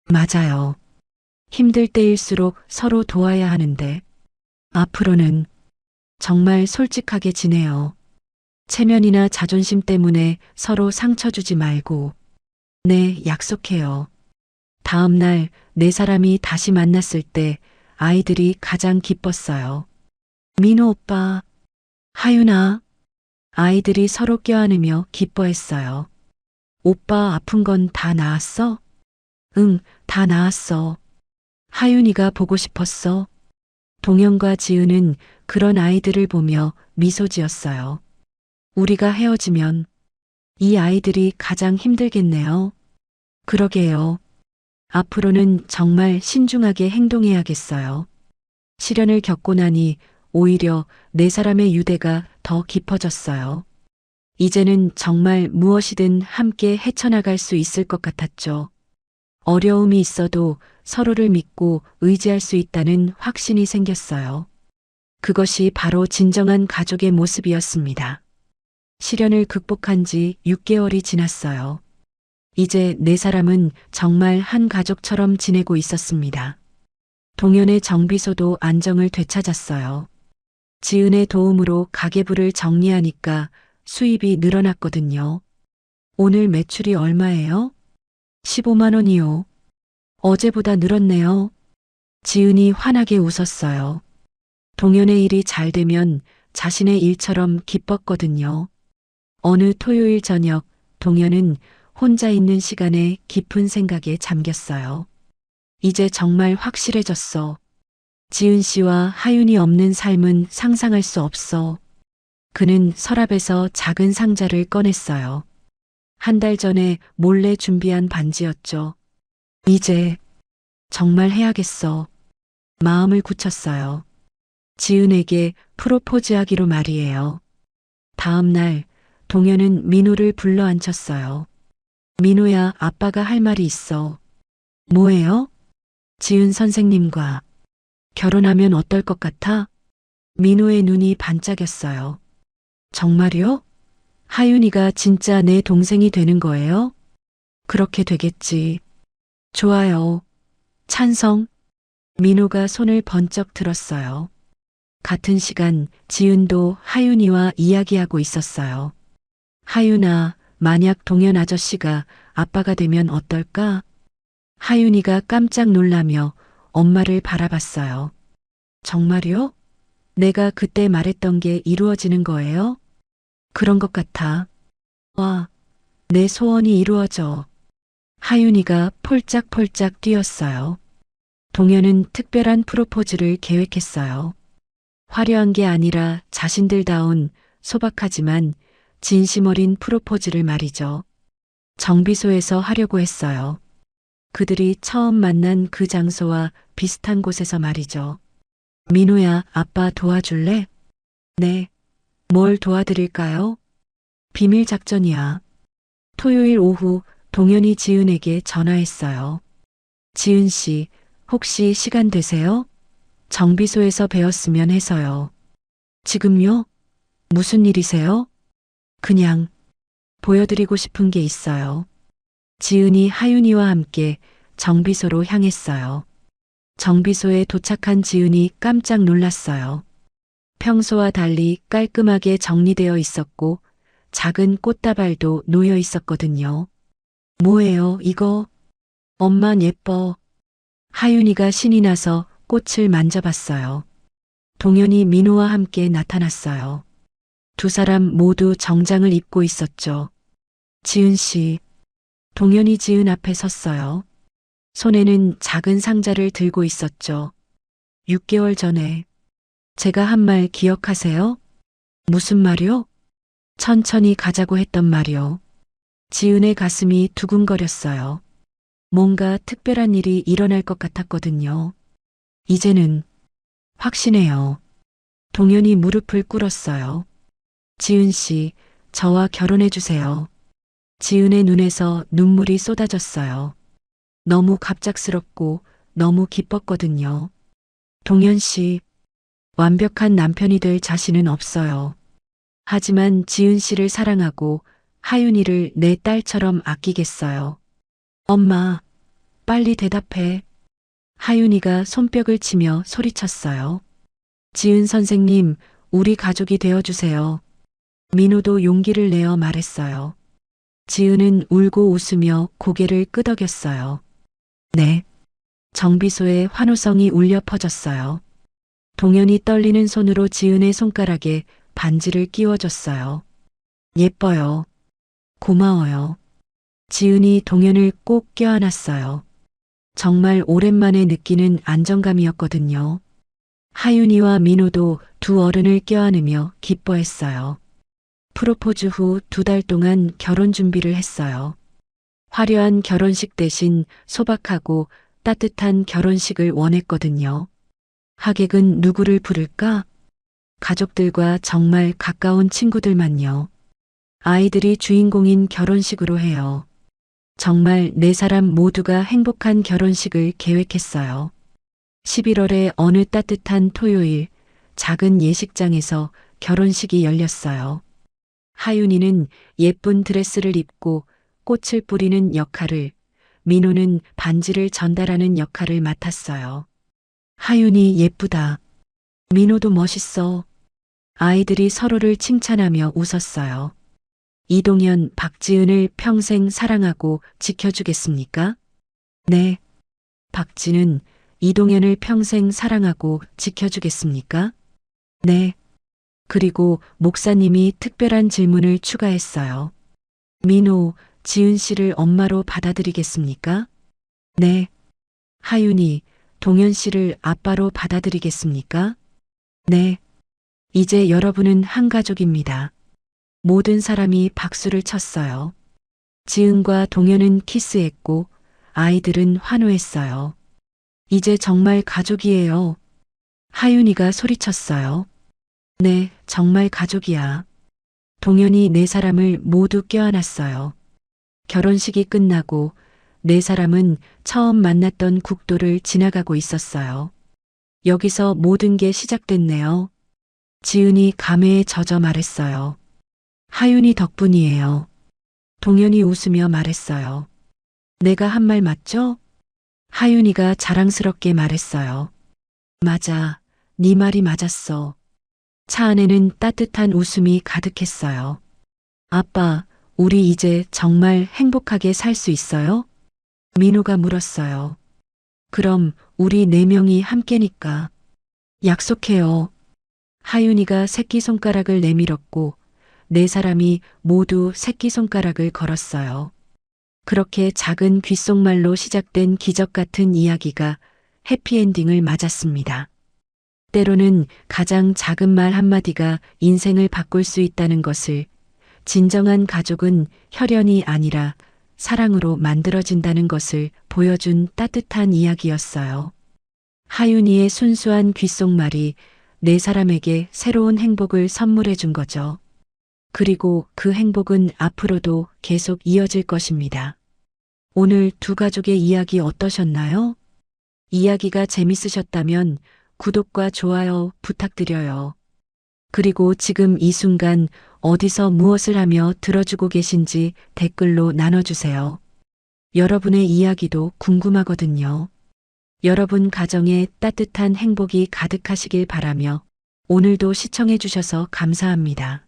맞아요. 힘들 때일수록 서로 도와야 하는데 앞으로는 정말 솔직하게 지내요. 체면이나 자존심 때문에 서로 상처 주지 말고. 네, 약속해요. 다음 날 네 사람이 다시 만났을 때 아이들이 가장 기뻤어요. 민호 오빠, 하윤아. 아이들이 서로 껴안으며 기뻐했어요. 오빠 아픈 건 다 나았어? 응, 다 나았어. 하윤이가 보고 싶었어. 동현과 지은은 그런 아이들을 보며 미소 지었어요. 우리가 헤어지면 이 아이들이 가장 힘들겠네요. 그러게요. 앞으로는 정말 신중하게 행동해야겠어요. 시련을 겪고 나니 오히려 네 사람의 유대가 더 깊어졌어요. 이제는 정말 무엇이든 함께 헤쳐나갈 수 있을 것 같았죠. 어려움이 있어도 서로를 믿고 의지할 수 있다는 확신이 생겼어요. 그것이 바로 진정한 가족의 모습이었습니다. 시련을 극복한 지 6개월이 지났어요. 이제 네 사람은 정말 한 가족처럼 지내고 있었습니다. 동현의 정비소도 안정을 되찾았어요. 지은의 도움으로 가계부를 정리하니까 수입이 늘어났거든요. 오늘 매출이 얼마예요? 15만 원이요. 어제보다 늘었네요. 지은이 환하게 웃었어요. 동현의 일이 잘 되면 자신의 일처럼 기뻤거든요. 어느 토요일 저녁 동현은 혼자 있는 시간에 깊은 생각에 잠겼어요. 이제 정말 확실해졌어. 지은 씨와 하윤이 없는 삶은 상상할 수 없어. 그는 서랍에서 작은 상자를 꺼냈어요. 한 달 전에 몰래 준비한 반지였죠. 이제 정말 해야겠어. 마음을 굳혔어요. 지은에게 프로포즈하기로 말이에요. 다음 날 동현은 민호를 불러 앉혔어요. 민호야, 아빠가 할 말이 있어. 뭐예요? 지은 선생님과 결혼하면 어떨 것 같아? 민호의 눈이 반짝였어요. 정말요? 하윤이가 진짜 내 동생이 되는 거예요? 그렇게 되겠지. 좋아요. 찬성. 민호가 손을 번쩍 들었어요. 같은 시간 지은도 하윤이와 이야기하고 있었어요. 하윤아, 만약 동현 아저씨가 아빠가 되면 어떨까? 하윤이가 깜짝 놀라며 엄마를 바라봤어요. 정말요? 내가 그때 말했던 게 이루어지는 거예요? 그런 것 같아. 와, 내 소원이 이루어져. 하윤이가 폴짝폴짝 뛰었어요. 동현은 특별한 프로포즈를 계획했어요. 화려한 게 아니라 자신들다운 소박하지만 진심 어린 프로포즈를 말이죠. 정비소에서 하려고 했어요. 그들이 처음 만난 그 장소와 비슷한 곳에서 말이죠. 민호야, 아빠 도와줄래? 네. 뭘 도와드릴까요? 비밀 작전이야. 토요일 오후 동현이 지은에게 전화했어요. 지은 씨, 혹시 시간 되세요? 정비소에서 배웠으면 해서요. 지금요? 무슨 일이세요? 그냥 보여드리고 싶은 게 있어요. 지은이 하윤이와 함께 정비소로 향했어요. 정비소에 도착한 지은이 깜짝 놀랐어요. 평소와 달리 깔끔하게 정리되어 있었고 작은 꽃다발도 놓여 있었거든요. 뭐예요, 이거? 엄만 예뻐. 하윤이가 신이 나서 꽃을 만져봤어요. 동현이 민호와 함께 나타났어요. 두 사람 모두 정장을 입고 있었죠. 지은 씨. 동현이 지은 앞에 섰어요. 손에는 작은 상자를 들고 있었죠. 6개월 전에 제가 한 말 기억하세요? 무슨 말이요? 천천히 가자고 했던 말이요. 지은의 가슴이 두근거렸어요. 뭔가 특별한 일이 일어날 것 같았거든요. 이제는 확신해요. 동현이 무릎을 꿇었어요. 지은 씨, 저와 결혼해 주세요. 지은의 눈에서 눈물이 쏟아졌어요. 너무 갑작스럽고 너무 기뻤거든요. 동현 씨, 완벽한 남편이 될 자신은 없어요. 하지만 지은 씨를 사랑하고 하윤이를 내 딸처럼 아끼겠어요. 엄마, 빨리 대답해. 하윤이가 손뼉을 치며 소리쳤어요. 지은 선생님, 우리 가족이 되어주세요. 민호도 용기를 내어 말했어요. 지은은 울고 웃으며 고개를 끄덕였어요. 네. 정비소의 환호성이 울려 퍼졌어요. 동현이 떨리는 손으로 지은의 손가락에 반지를 끼워줬어요. 예뻐요. 고마워요. 지은이 동현을 꼭 껴안았어요. 정말 오랜만에 느끼는 안정감이었거든요. 하윤이와 민호도 두 어른을 껴안으며 기뻐했어요. 프로포즈 후 2달 동안 결혼 준비를 했어요. 화려한 결혼식 대신 소박하고 따뜻한 결혼식을 원했거든요. 하객은 누구를 부를까? 가족들과 정말 가까운 친구들만요. 아이들이 주인공인 결혼식으로 해요. 정말 4사람 모두가 행복한 결혼식을 계획했어요. 11월의 어느 따뜻한 토요일, 작은 예식장에서 결혼식이 열렸어요. 하윤이는 예쁜 드레스를 입고 꽃을 뿌리는 역할을, 민호는 반지를 전달하는 역할을 맡았어요. 하윤이 예쁘다. 민호도 멋있어. 아이들이 서로를 칭찬하며 웃었어요. 이동현, 박지은을 평생 사랑하고 지켜주겠습니까? 네. 박지는 이동현을 평생 사랑하고 지켜주겠습니까? 네. 그리고 목사님이 특별한 질문을 추가했어요. 민호, 지은 씨를 엄마로 받아들이겠습니까? 네. 하윤이, 동현 씨를 아빠로 받아들이겠습니까? 네. 이제 여러분은 한 가족입니다. 모든 사람이 박수를 쳤어요. 지은과 동현은 키스했고 아이들은 환호했어요. 이제 정말 가족이에요. 하윤이가 소리쳤어요. 네, 정말 가족이야. 동현이 네 사람을 모두 껴안았어요. 결혼식이 끝나고 네 사람은 처음 만났던 국도를 지나가고 있었어요. 여기서 모든 게 시작됐네요. 지은이 감회에 젖어 말했어요. 하윤이 덕분이에요. 동현이 웃으며 말했어요. 내가 한 말 맞죠? 하윤이가 자랑스럽게 말했어요. 맞아. 네 말이 맞았어. 차 안에는 따뜻한 웃음이 가득했어요. 아빠, 우리 이제 정말 행복하게 살 수 있어요? 민호가 물었어요. 그럼 우리 네 명이 함께니까. 약속해요. 하윤이가 새끼손가락을 내밀었고 네 사람이 모두 새끼손가락을 걸었어요. 그렇게 작은 귓속말로 시작된 기적 같은 이야기가 해피엔딩을 맞았습니다. 때로는 가장 작은 말 한마디가 인생을 바꿀 수 있다는 것을, 진정한 가족은 혈연이 아니라 사랑으로 만들어진다는 것을 보여준 따뜻한 이야기였어요. 하윤이의 순수한 귓속말이 네 사람에게 새로운 행복을 선물해 준 거죠. 그리고 그 행복은 앞으로도 계속 이어질 것입니다. 오늘 두 가족의 이야기 어떠셨나요? 이야기가 재밌으셨다면 구독과 좋아요 부탁드려요. 그리고 지금 이 순간 어디서 무엇을 하며 들어주고 계신지 댓글로 나눠주세요. 여러분의 이야기도 궁금하거든요. 여러분 가정에 따뜻한 행복이 가득하시길 바라며 오늘도 시청해주셔서 감사합니다.